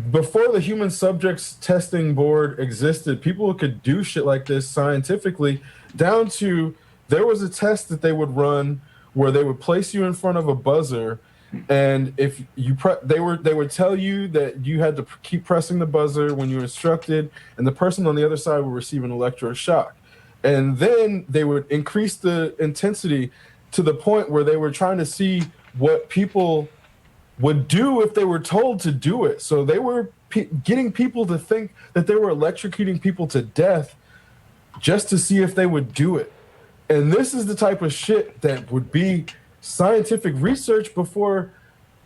Before the Human Subjects Testing Board existed, people could do shit like this scientifically, down to there was a test that they would run where they would place you in front of a buzzer, and if you they would tell you that you had to keep pressing the buzzer when you were instructed, and the person on the other side would receive an electroshock. And then they would increase the intensity to the point where they were trying to see what people would do if they were told to do it. So they were getting people to think that they were electrocuting people to death just to see if they would do it. And this is the type of shit that would be scientific research before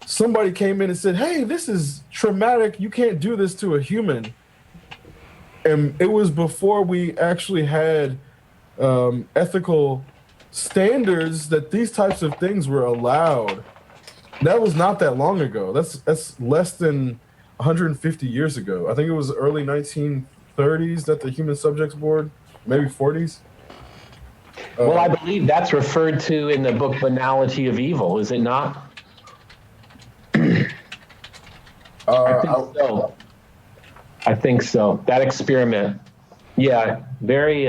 somebody came in and said, hey, this is traumatic. You can't do this to a human. And it was before we actually had ethical standards that these types of things were allowed. That was not that long ago. That's less than 150 years ago. I think it was early 1930s that the Human Subjects Board, maybe 40s. Well, I believe that's referred to in the book Banality of Evil, is it not? I think so. I think so. That experiment. Yeah, very...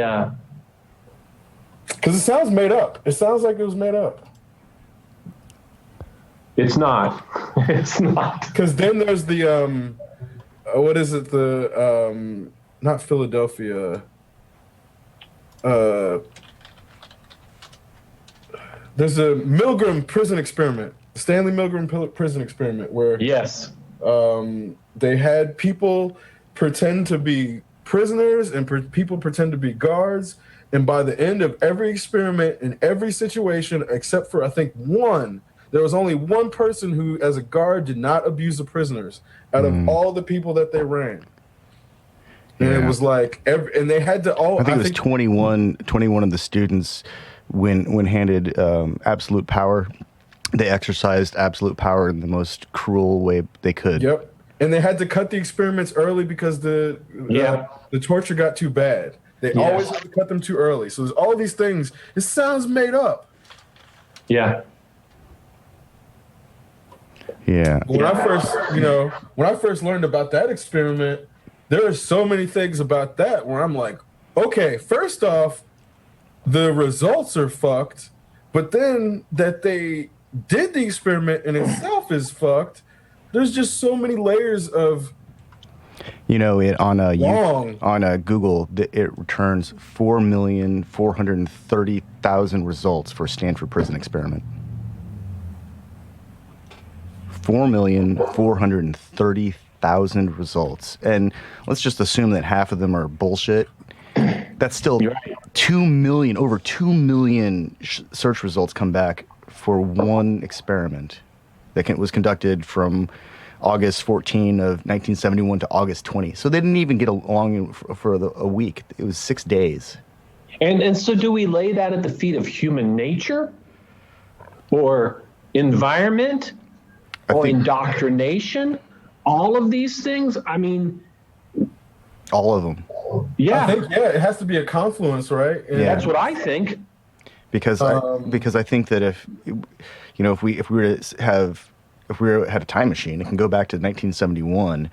Because it sounds made up. It sounds like it was made up. It's not. It's not. Because then there's the what is it? The not Philadelphia. There's a Milgram prison experiment, Stanley Milgram prison experiment, where yes, they had people pretend to be prisoners and people pretend to be guards, and by the end of every experiment in every situation, except for I think one. There was only one person who, as a guard, did not abuse the prisoners out of all the people that they ran. And it was like, and they had to all. I think it was 21 of the students, when handed absolute power, they exercised absolute power in the most cruel way they could. Yep. And they had to cut the experiments early because the torture got too bad. They always had to cut them too early. So there's all these things. It sounds made up. Yeah. Yeah. When I first learned about that experiment, there are so many things about that where I'm like, okay, first off, the results are fucked, but then that they did the experiment in itself is fucked. There's just so many layers of on Google, it returns 4,430,000 results for Stanford prison experiment. 4,430,000 results, and let's just assume that half of them are bullshit. That's still 2 million, over 2 million search results come back for one experiment that was conducted from August 14 of 1971 to August 20. So they didn't even get along for a week. It was 6 days. And so do we lay that at the feet of human nature or environment? Or indoctrination, all of these things. I mean, All of them. Yeah, I think it has to be a confluence, right? And Yeah. that's what I think. Because I think that if if we had a time machine, it can go back to 1971.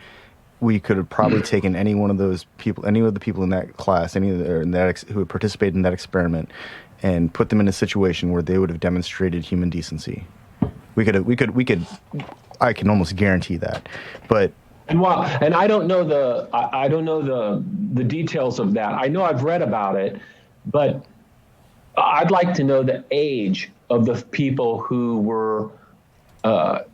We could have probably taken any one of those people, any of the people in that class, who had participated in that experiment, and put them in a situation where they would have demonstrated human decency. We could. I can almost guarantee that, but. And I don't know the details of that. I know I've read about it, but I'd like to know the age of the people who were, the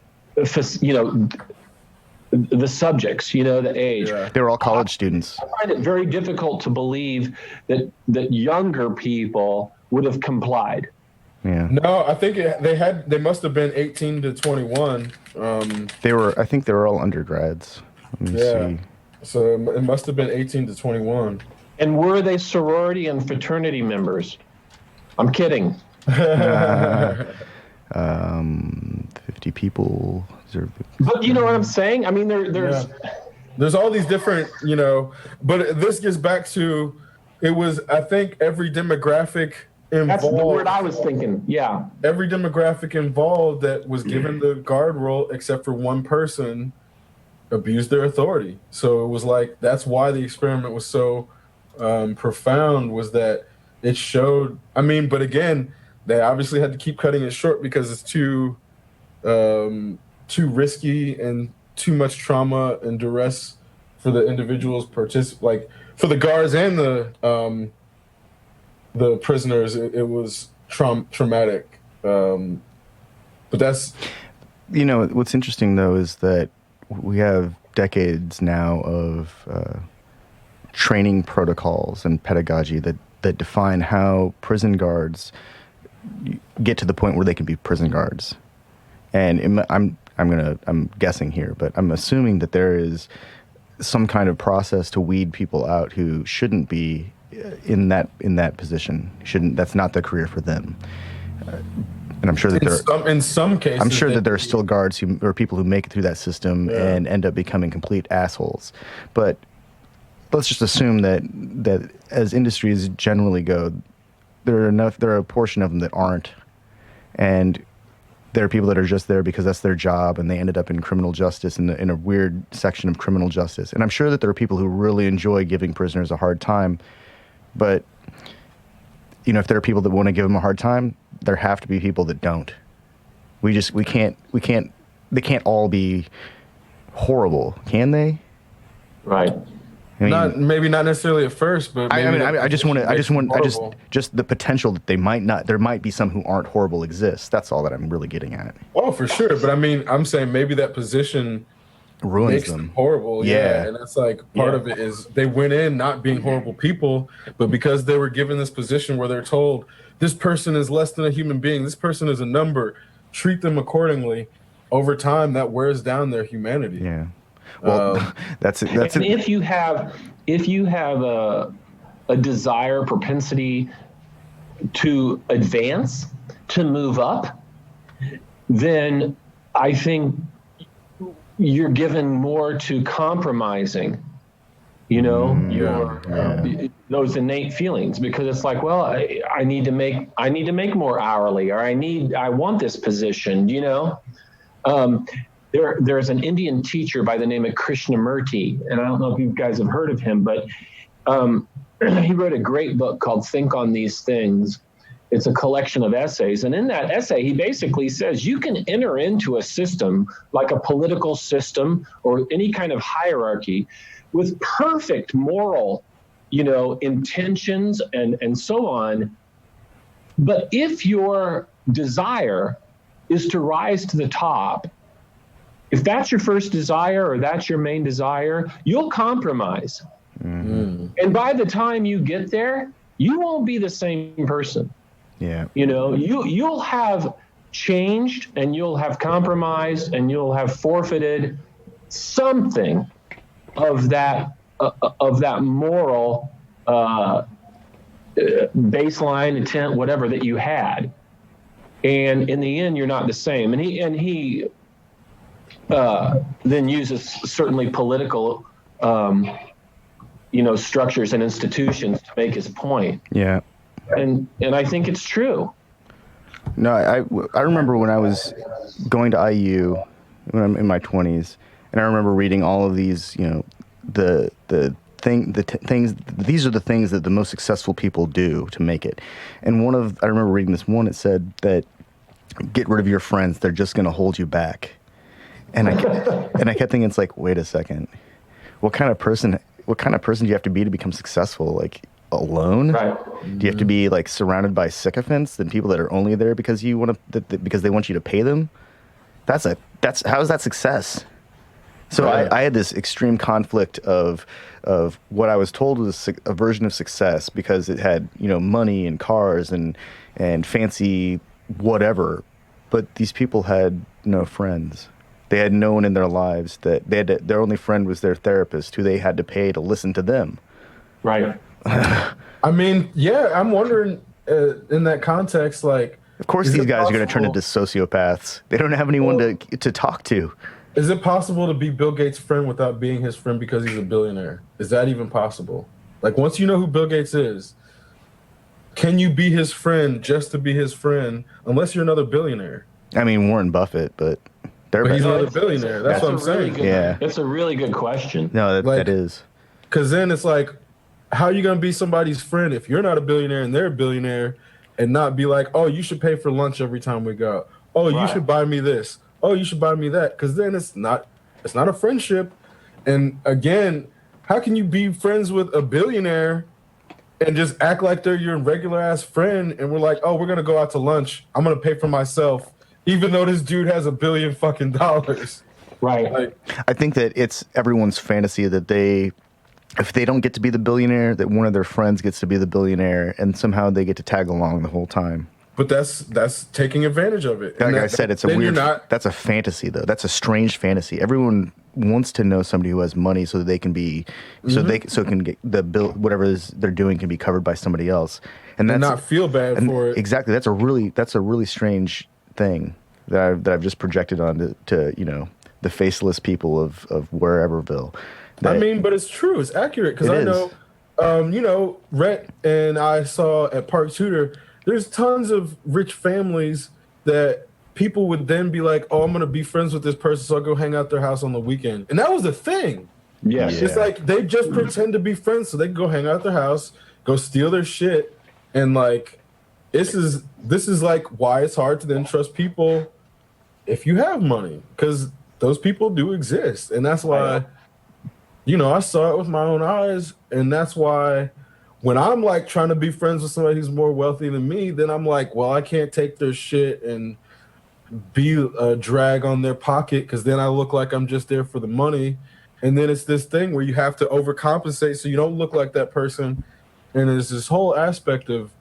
subjects. The age. Yeah. They were all college students. I find it very difficult to believe that younger people would have complied. Yeah. No, I think they must have been 18 to 21. I think they were all undergrads. Let me see. So it must have been 18 to 21. And were they sorority and fraternity members? I'm kidding. 50 people. But you know what I'm saying? I mean, there's all these different, but this gets back to, it was, I think, every demographic involved. That's the word I was thinking. Yeah. Every demographic involved that was given the guard role, except for one person, abused their authority. So it was like, that's why the experiment was so profound, was that it showed, but again, they obviously had to keep cutting it short because it's too risky and too much trauma and duress for the individuals like for the guards and the prisoners. It was traumatic. But that's, what's interesting though is that we have decades now of training protocols and pedagogy that define how prison guards get to the point where they can be prison guards. And I'm guessing here, but I'm assuming that there is some kind of process to weed people out who shouldn't be in that position. That's not the career for them. And I'm sure that in some cases, I'm sure that there are still guards or people who make it through that system and end up becoming complete assholes. But let's just assume that as industries generally go, there are a portion of them that aren't, and there are people that are just there because that's their job, and they ended up in criminal justice in a weird section of criminal justice. And I'm sure that there are people who really enjoy giving prisoners a hard time, but if there are people that want to give them a hard time, there have to be people that don't. They can't all be horrible, can they? Right. Maybe not necessarily at first, but just the potential that there might be some who aren't horrible exists. That's all that I'm really getting at. Oh, for sure. But I'm saying maybe that position ruins them. Horrible. Yeah. And that's like part of it is they went in not being horrible people, but because they were given this position where they're told this person is less than a human being, this person is a number, treat them accordingly. Over time, that wears down their humanity. Yeah. Well, that's it. And if you have a desire, propensity to advance, to move up, then I think you're given more to compromising. Those innate feelings, because it's like, well, I need to make more hourly, or I want this position. There's an Indian teacher by the name of Krishnamurti, and I don't know if you guys have heard of him, but he wrote a great book called Think on These Things. It's a collection of essays. And in that essay, he basically says you can enter into a system like a political system or any kind of hierarchy with perfect moral, intentions and so on. But if your desire is to rise to the top, if that's your first desire or that's your main desire, you'll compromise. Mm-hmm. And by the time you get there, you won't be the same person. Yeah. You'll have changed, and you'll have compromised, and you'll have forfeited something of that moral baseline, intent, whatever that you had. And in the end, you're not the same. And he then uses certainly political structures and institutions to make his point. Yeah. And I think it's true. No, I remember when I was going to IU when I'm in my 20s, and I remember reading all of these, things. These are the things that the most successful people do to make it. And I remember reading this one. It said that get rid of your friends; they're just going to hold you back. And I kept thinking, it's like, wait a second, what kind of person do you have to be to become successful? Like, alone? Right. Do you have to be like surrounded by sycophants and people that are only there because because they want you to pay them? How is that success? So Right. I had this extreme conflict of what I was told was a version of success because it had money and cars and fancy whatever, but these people had no friends. They had no one in their lives their only friend was their therapist, who they had to pay to listen to them. Right. I mean, yeah, I'm wondering in that context, like, Of course, is these it guys are going to turn possible- into sociopaths. They don't have anyone to talk to. Is it possible to be Bill Gates' friend without being his friend because he's a billionaire? Is that even possible? Like, once you know who Bill Gates is, can you be his friend just to be his friend unless you're another billionaire? I mean, Warren Buffett, but they're But he's better. another billionaire. That's what I'm saying. Yeah. It's a really good question. No, Like- that is. Because then it's like, how are you going to be somebody's friend if you're not a billionaire and they're a billionaire, and not be like, oh, you should pay for lunch every time we go. Oh, you Right. should buy me this. Oh, you should buy me that. Because then it's not a friendship. And again, how can you be friends with a billionaire and just act like they're your regular ass friend? And we're like, oh, we're gonna go out to lunch. I'm gonna pay for myself, even though this dude has $1 billion fucking dollars. Right. Like, I think that it's everyone's fantasy that if they don't get to be the billionaire, that one of their friends gets to be the billionaire, and somehow they get to tag along the whole time. but that's taking advantage of it. Like And I said, it's a then weird. You're not, That's a fantasy, though. That's a strange fantasy. Everyone wants to know somebody who has money, so that they can be, so it can get the bill, whatever it is they're doing, can be covered by somebody else, and and that's not feel bad for it. exactly. That's a really strange thing that I've just projected on to the faceless people of whereverville. I mean, but it's true. It's accurate because It I is. know, Rhett and I saw at Park Tudor, there's tons of rich families that people would then be like, oh, I'm going to be friends with this person, so I'll go hang out at their house on the weekend. And that was a thing. Yes. Yeah. It's like they just pretend to be friends so they can go hang out at their house, go steal their shit. And like, this is like why it's hard to then trust people if you have money, because those people do exist. And that's why, I saw it with my own eyes. And that's why when I'm like trying to be friends with somebody who's more wealthy than me, then I'm like, well, I can't take their shit and be a drag on their pocket, because then I look like I'm just there for the money. And then it's this thing where you have to overcompensate so you don't look like that person. And there's this whole aspect of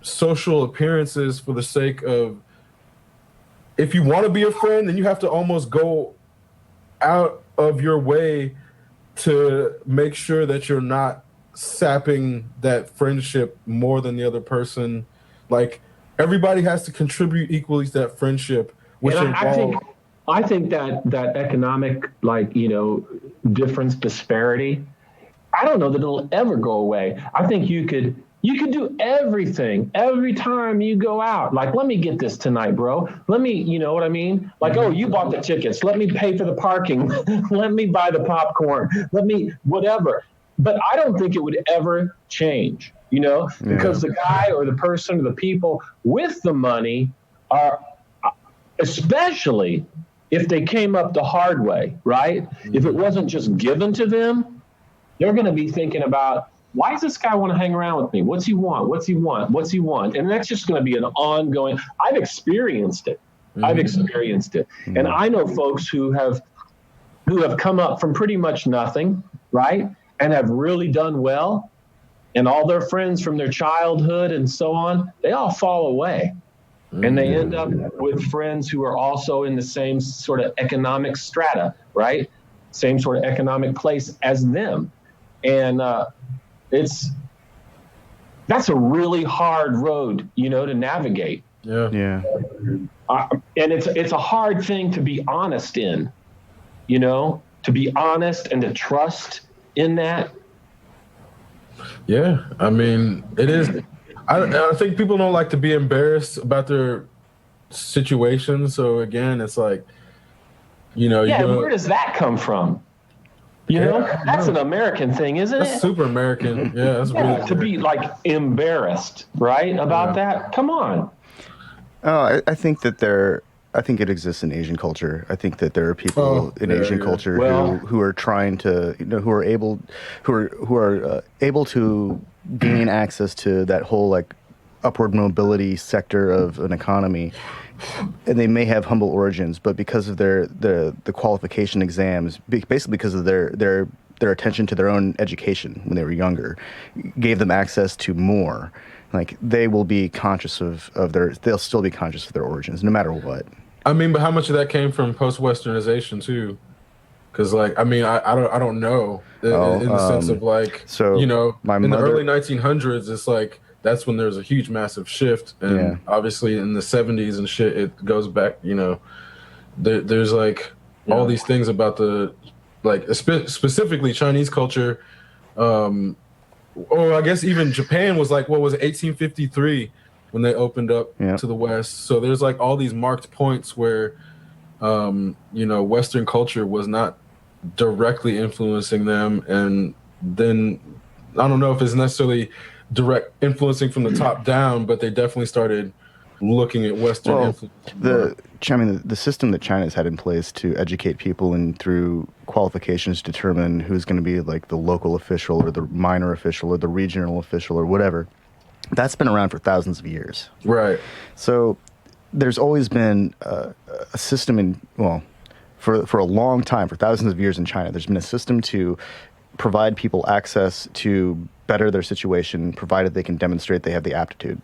social appearances for the sake of, if you want to be a friend, then you have to almost go out of your way to make sure that you're not sapping that friendship more than the other person. Like, everybody has to contribute equally to that friendship, which And involves... I think that economic, difference, disparity, I don't know that it'll ever go away. I think you could do everything every time you go out. Like, let me get this tonight, bro. Let me, you know what I mean? Like, oh, you bought the tickets. Let me pay for the parking. Let me buy the popcorn. Let me, whatever. But I don't think it would ever change, because the guy or the person or the people with the money are, especially if they came up the hard way, right? If it wasn't just given to them, they're going to be thinking about, why does this guy want to hang around with me? What's he want? What's he want? What's he want? And that's just going to be an ongoing. I've experienced it. And I know folks who have come up from pretty much nothing, right? And have really done well. And all their friends from their childhood and so on, they all fall away. And they end up with friends who are also in the same sort of economic strata, right? Same sort of economic place as them. And that's a really hard road, to navigate. Yeah. And it's a hard thing to be honest in, to be honest and to trust in that? Yeah, I mean, it is. I think people don't like to be embarrassed about their situation. So again, it's like, you know, you Yeah, and go. where does that come from? You Yeah, know, I don't that's know. an American thing, isn't That's it? super American. Yeah, that's Yeah, really to be like embarrassed, right, about that. Come on. I think that I think it exists in Asian culture. I think that there are people Oh, in yeah, Asian yeah. culture Well, who are trying to, who are able to gain access to that whole like upward mobility sector of an economy, and they may have humble origins, but because of the qualification exams, basically because of their attention to their own education when they were younger, gave them access to more. Like they will be conscious of they'll still be conscious of their origins, no matter what. I mean, but how much of that came from post-Westernization too? Because, like, I mean, I don't know Oh, in the sense of like, so my in the early mother, 1900s, it's like that's when there's a huge, massive shift, yeah, and obviously in the 70s and shit, it goes back. There's like all yeah. these things about the like specifically Chinese culture. Or I guess even Japan was like, what was it, 1853 when they opened up yeah. to the West. So there's like all these marked points where, Western culture was not directly influencing them. And then I don't know if it's necessarily direct influencing from the top down, but they definitely started looking at Western Well, influence more. the system that China's had in place to educate people and through qualifications determine who's going to be like the local official or the minor official or the regional official or whatever. That's been around for thousands of years. Right. So there's always been a system for a long time, for thousands of years in China, there's been a system to provide people access to better their situation, provided they can demonstrate they have the aptitude.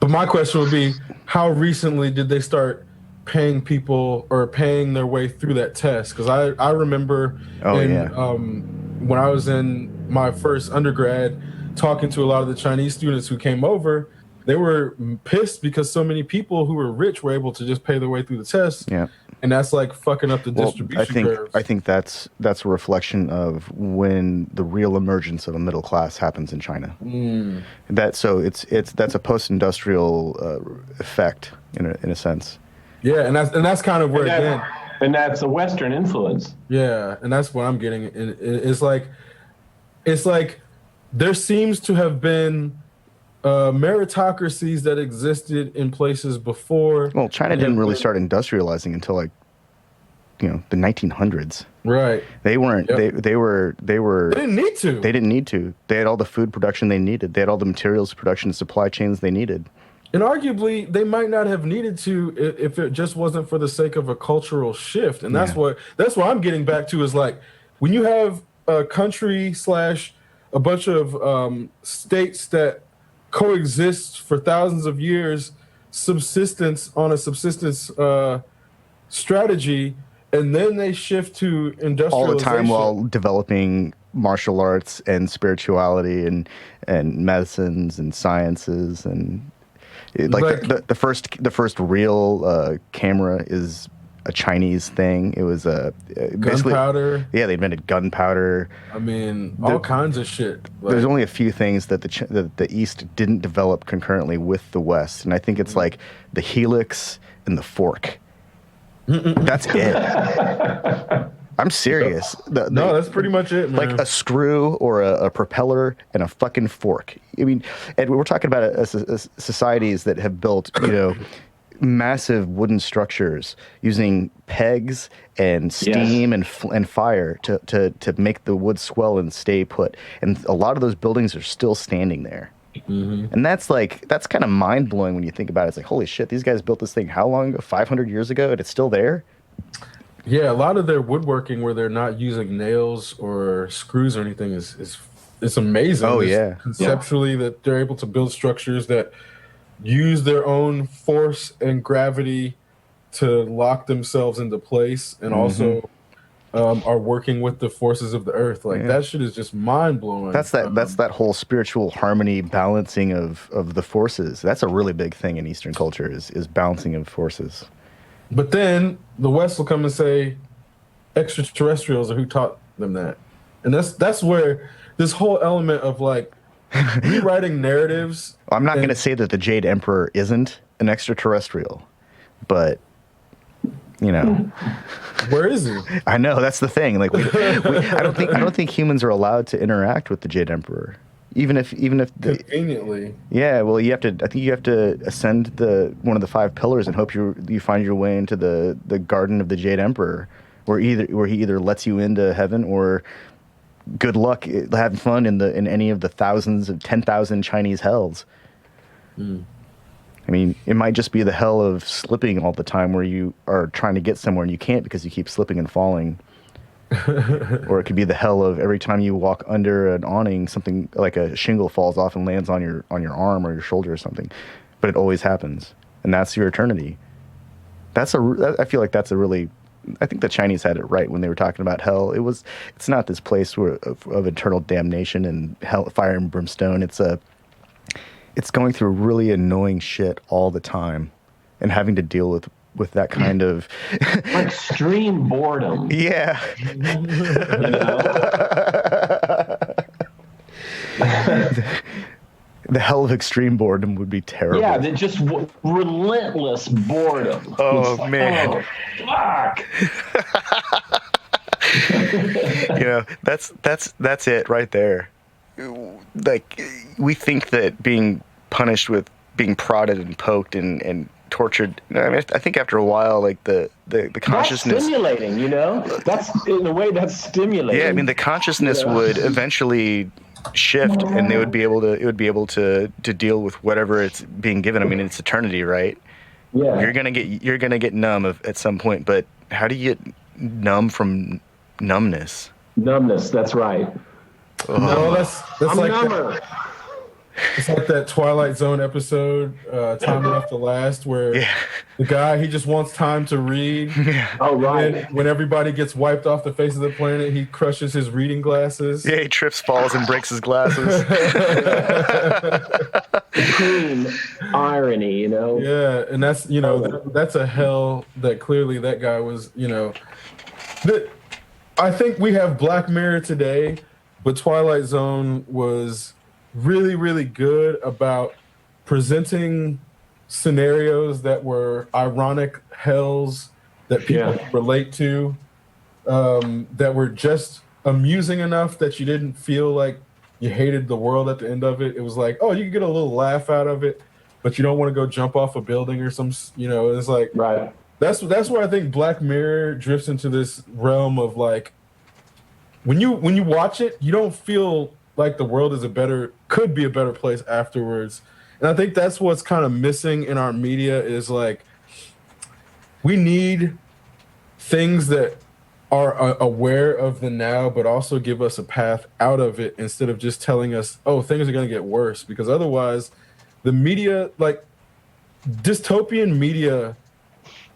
But my question would be, how recently did they start paying people or paying their way through that test? Because I remember when I was in my first undergrad talking to a lot of the Chinese students who came over, they were pissed because so many people who were rich were able to just pay their way through the test. Yeah. And that's like fucking up the Well, distribution curves. I think that's a reflection of when the real emergence of a middle class happens in China. That's a post-industrial effect in a sense. Yeah, and that's kind of where again. And that's a Western influence. Yeah, and that's what I'm getting. It's like there seems to have been meritocracies that existed in places before. Well, China didn't really start industrializing until like, the 1900s. Right. They weren't. Yep. They were. They didn't need to. They didn't need to. They had all the food production they needed. They had all the materials production supply chains they needed. And arguably, they might not have needed to if it just wasn't for the sake of a cultural shift. And that's what I'm getting back to is like when you have a country / a bunch of states that coexist for thousands of years, subsistence strategy, and then they shift to industrialization All the time while developing martial arts and spirituality and medicines and sciences and the first real camera is a Chinese thing. It was basically gunpowder. Yeah, they invented gunpowder. I mean, all kinds of shit. There's only a few things that the East didn't develop concurrently with the West, and I think it's like the helix and the fork. That's it. I'm serious. No, that's pretty much it, man. Like a screw or a propeller and a fucking fork. I mean, and we're talking about societies that have built, massive wooden structures using pegs and steam and fire to make the wood swell and stay put. And a lot of those buildings are still standing there. Mm-hmm. And that's kind of mind blowing when you think about it. It's like, holy shit, these guys built this thing how long ago? 500 years ago, and it's still there. Yeah, a lot of their woodworking where they're not using nails or screws or anything is it's amazing. Oh yeah, conceptually that they're able to build structures that use their own force and gravity to lock themselves into place, and also are working with the forces of the earth. Like that shit is just mind blowing. That's that whole spiritual harmony, balancing of the forces. That's a really big thing in Eastern culture is balancing of forces. But then the West will come and say extraterrestrials are who taught them that. And that's where this whole element of like rewriting narratives. I'm not going to say that the Jade Emperor isn't an extraterrestrial, but you know, Where is he? I know that's the thing. Like, I don't think humans are allowed to interact with the Jade Emperor, even if Conveniently. yeah. Well, I think you have to ascend one of the 5 pillars and hope you find your way into the garden of the Jade Emperor, where he either lets you into heaven or good luck having fun in any of the thousands of 10,000 Chinese hells. I mean, it might just be the hell of slipping all the time where you are trying to get somewhere and you can't because you keep slipping and falling. Or it could be the hell of every time you walk under an awning, something like a shingle falls off and lands on your arm or your shoulder or something. But it always happens. And that's your eternity. I feel like that's I think the Chinese had it right when they were talking about hell. It's not this place of eternal damnation and hell, fire and brimstone. It's going through really annoying shit all the time, and having to deal with that kind of extreme boredom. Yeah. You know? The hell of extreme boredom would be terrible. Yeah, just relentless boredom. Oh, like, man. Oh, fuck. You know, that's it right there. Like, we think that being punished with being prodded and poked and tortured, I mean, I think after a while, like the consciousness, that's stimulating, you know, that's in a way that's stimulating. yeah, I mean, the consciousness would eventually shift, and it would be able to deal with whatever it's being given. I mean, it's eternity, right? Yeah, you're gonna get numb at some point, but how do you get numb from numbness? That's right. No, that's I'm like number. it's like that Twilight Zone episode, Time Enough to Last, where the guy, he just wants time to read. Oh, right. And when everybody gets wiped off the face of the planet, he crushes his reading glasses. Yeah, he trips, falls, and breaks his glasses. Supreme irony, you know? Yeah, and that's, you know, that's a hell that clearly that guy was, you know. I think we have Black Mirror today, but Twilight Zone was really, really good about presenting scenarios that were ironic hells that people could relate to, that were just amusing enough that you didn't feel like you hated the world at the end of it. It was like, oh, you can get a little laugh out of it, but you don't want to go jump off a building or some, you know, it's like, right. That's where I think Black Mirror drifts into this realm of like, when you watch it, you don't feel like the world could be a better place afterwards. And I think that's what's kind of missing in our media is like, we need things that are aware of the now, but also give us a path out of it instead of just telling us, oh, things are going to get worse. Because otherwise, the media, like dystopian media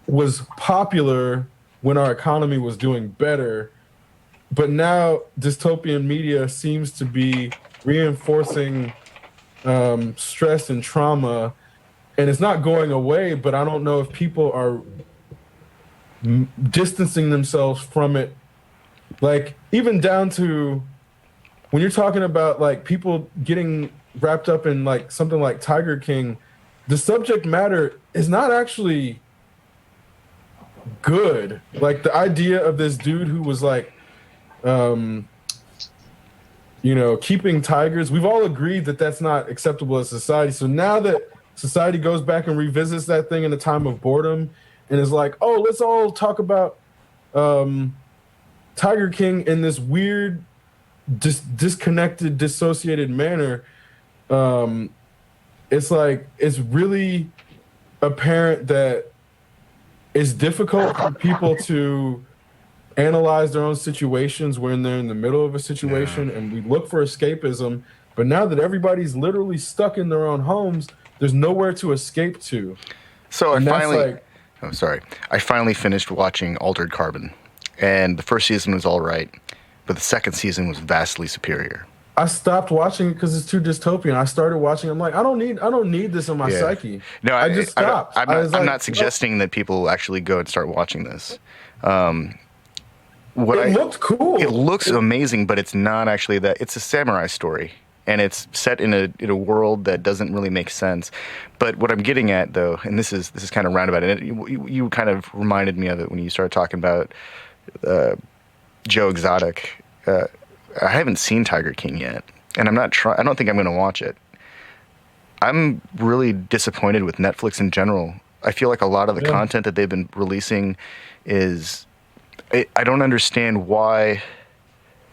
was popular when our economy was doing better. But now dystopian media seems to be reinforcing stress and trauma, and it's not going away, but I don't know if people are distancing themselves from it. Like, even down to when you're talking about like people getting wrapped up in like something like Tiger King, the subject matter is not actually good. Like, the idea of this dude who was like, you know, keeping tigers, we've all agreed that that's not acceptable as society. So now that society goes back and revisits that thing in a time of boredom and is like, oh, let's all talk about Tiger King in this weird, disconnected, dissociated manner, it's like, it's really apparent that it's difficult for people to analyze their own situations when they're in the middle of a situation, and we look for escapism. But now that everybody's literally stuck in their own homes, there's nowhere to escape to. So And I that's finally, I finally finished watching Altered Carbon, and the first season was all right, but the second season was vastly superior. I stopped watching it because it's too dystopian. I started watching. I'm like, I don't need this in my psyche. No, I just stopped. I'm not suggesting that people actually go and start watching this. It looked cool. It looks amazing, but it's not actually that. It's a samurai story, and it's set in a world that doesn't really make sense. But what I'm getting at, though, and this is kind of roundabout, and you kind of reminded me of it when you started talking about Joe Exotic. I haven't seen Tiger King yet, and I don't think I'm going to watch it. I'm really disappointed with Netflix in general. I feel like a lot of the content that they've been releasing is... I don't understand why...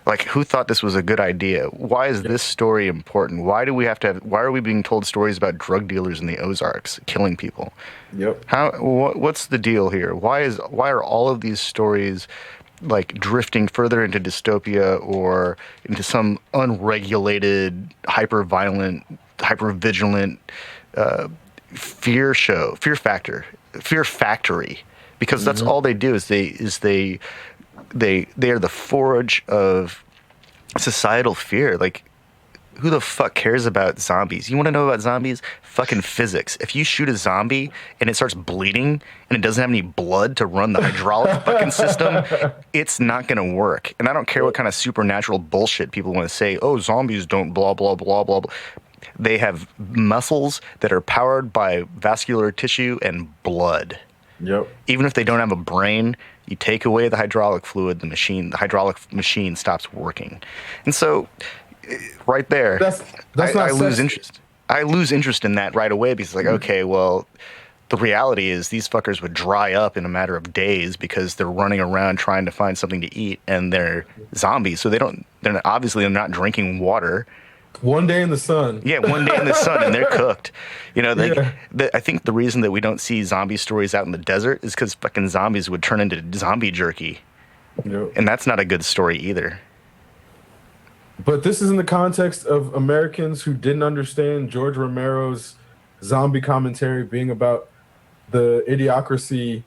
Like, who thought this was a good idea? Why is this story important? Why are we being told stories about drug dealers in the Ozarks killing people? Yep. What's the deal here? Why are all of these stories like drifting further into dystopia or into some unregulated, hyper-violent, hyper-vigilant fear factory? Because that's all they do is they are the forge of societal fear. Like, who the fuck cares about zombies? You want to know about zombies? Fucking physics. If you shoot a zombie and it starts bleeding and it doesn't have any blood to run the hydraulic fucking system, it's not going to work. And I don't care what kind of supernatural bullshit people want to say. Oh, zombies don't blah, blah, blah, blah, blah. They have muscles that are powered by vascular tissue and blood. Yep. Even if they don't have a brain, you take away the hydraulic fluid, the hydraulic machine stops working. And so, right there, I lose interest. I lose interest in that right away because, like, okay, well, the reality is these fuckers would dry up in a matter of days because they're running around trying to find something to eat, and they're zombies, so they're obviously not drinking water. One day in the sun. Yeah, one day in the sun, and they're cooked. You know, I think the reason that we don't see zombie stories out in the desert is because fucking zombies would turn into zombie jerky. Yep. And that's not a good story either. But this is in the context of Americans who didn't understand George Romero's zombie commentary being about the idiocracy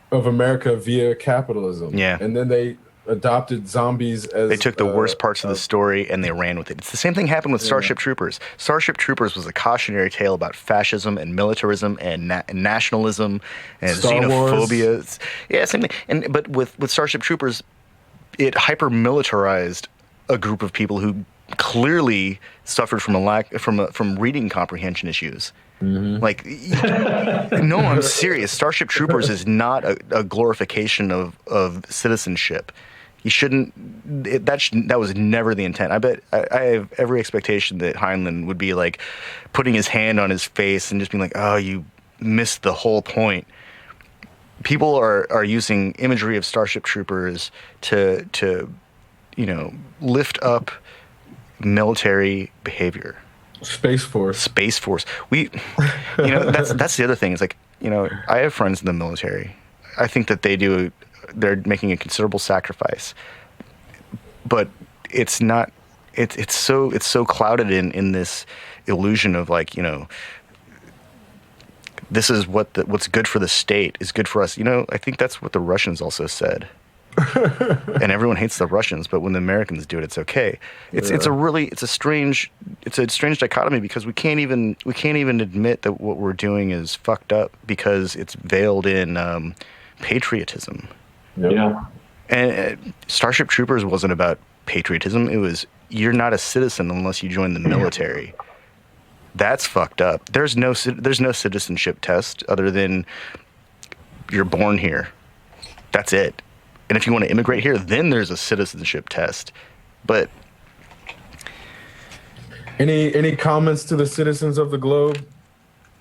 of America via capitalism. Yeah. And then they adopted zombies as... They took the worst parts of the story and they ran with it. It's the same thing happened with Starship Troopers. Starship Troopers was a cautionary tale about fascism and militarism and nationalism and Star xenophobia. Wars. Yeah, same thing. But with Starship Troopers, it hyper-militarized a group of people who clearly suffered from reading comprehension issues. Mm-hmm. Like, no, I'm serious. Starship Troopers is not a glorification of citizenship. You shouldn't. That was never the intent. I bet I have every expectation that Heinlein would be like putting his hand on his face and just being like, "Oh, you missed the whole point." People are using imagery of Starship Troopers to lift up military behavior. Space Force. That's the other thing. It's like, I have friends in the military. I think that they're making a considerable sacrifice, but it's not. It's so clouded in this illusion of like, this is what's good for the state is good for us. I think that's what the Russians also said. And everyone hates the Russians, but when the Americans do it, it's okay. It's a strange dichotomy because we can't even admit that what we're doing is fucked up because it's veiled in patriotism. Yeah. And Starship Troopers wasn't about patriotism. It was, you're not a citizen unless you join the military. That's fucked up. There's no citizenship test other than you're born here. That's it. And if you want to immigrate here, then there's a citizenship test. But any comments to the citizens of the globe,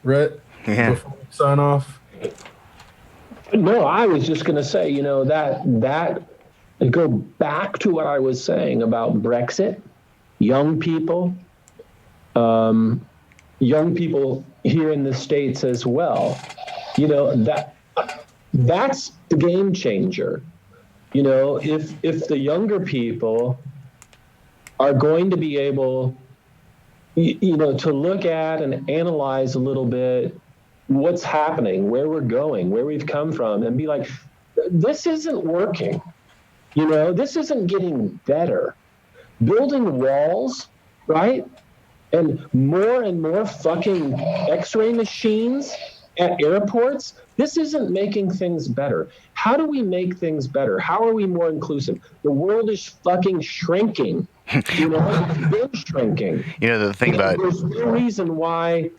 Rhett? Yeah. Before we sign off. No, I was just going to say, that go back to what I was saying about Brexit, young people here in the States as well. That's the game changer. If the younger people are going to be able, to look at and analyze a little bit what's happening, where we're going, where we've come from, and be like, this isn't working. This isn't getting better. Building walls, right? And more fucking X-ray machines at airports, This isn't making things better. How do we make things better? How are we more inclusive? The world is fucking shrinking. It's been shrinking. The thing about there's no reason why.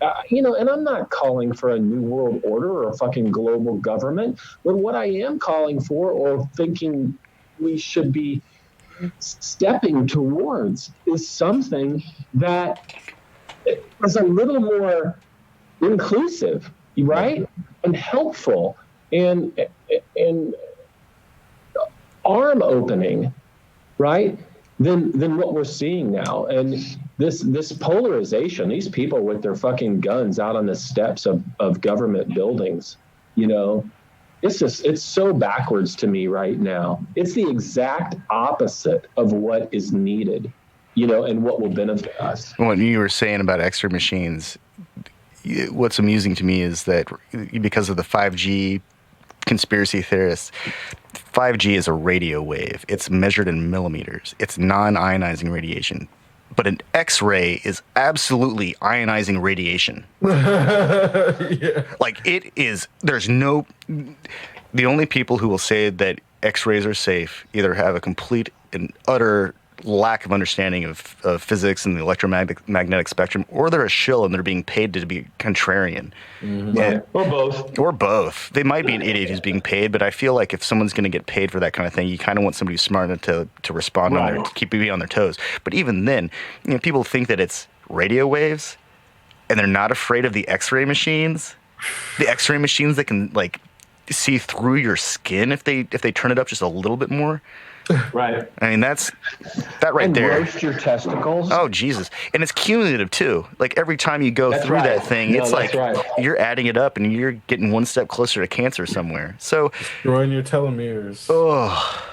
And I'm not calling for a new world order or a fucking global government, but what I am calling for or thinking we should be stepping towards is something that is a little more inclusive, right? And helpful and arm opening, right? Than what we're seeing now. And this polarization, these people with their fucking guns out on the steps of government buildings, it's so backwards to me right now. It's the exact opposite of what is needed, and what will benefit us. What you were saying about X-ray machines, what's amusing to me is that because of the 5G conspiracy theorists, 5G is a radio wave. It's measured in millimeters. It's non-ionizing radiation. But an X-ray is absolutely ionizing radiation. Yeah. Like it is, the only people who will say that X-rays are safe either have a complete and utter lack of understanding of physics and the electromagnetic spectrum, or they're a shill and they're being paid to be contrarian. Right. Or both. They might be an idiot who's being paid, but I feel like if someone's going to get paid for that kind of thing, you kind of want somebody who's smart enough to respond to keep you on their toes. But even then, people think that it's radio waves, and they're not afraid of the X-ray machines. The X-ray machines that can see through your skin if they turn it up just a little bit more. Right. I mean, that right and there. Roast your testicles. Oh, Jesus. And it's cumulative, too. Like, every time you go through that thing, it's like you're adding it up and you're getting one step closer to cancer somewhere. So, destroying your telomeres. Oh.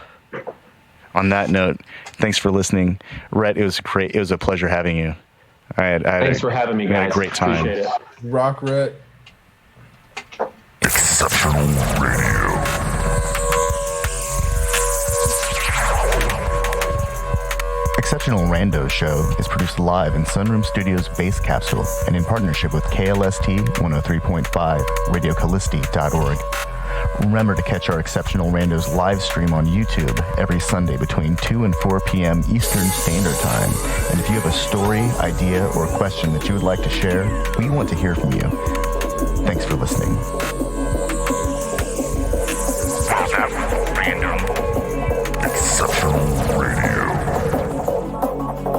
On that note, thanks for listening. Rhett, it was great. It was a pleasure having you. Thanks for having me, guys. I had a great time. Appreciate it. Rock Rhett. Exceptional radio. Exceptional Randos Show is produced live in Sunroom Studios' Base Capsule and in partnership with KLST 103.5, RadioCallisti.org. Remember to catch our Exceptional Randos live stream on YouTube every Sunday between 2 and 4 p.m. Eastern Standard Time. And if you have a story, idea, or question that you would like to share, we want to hear from you. Thanks for listening. Random.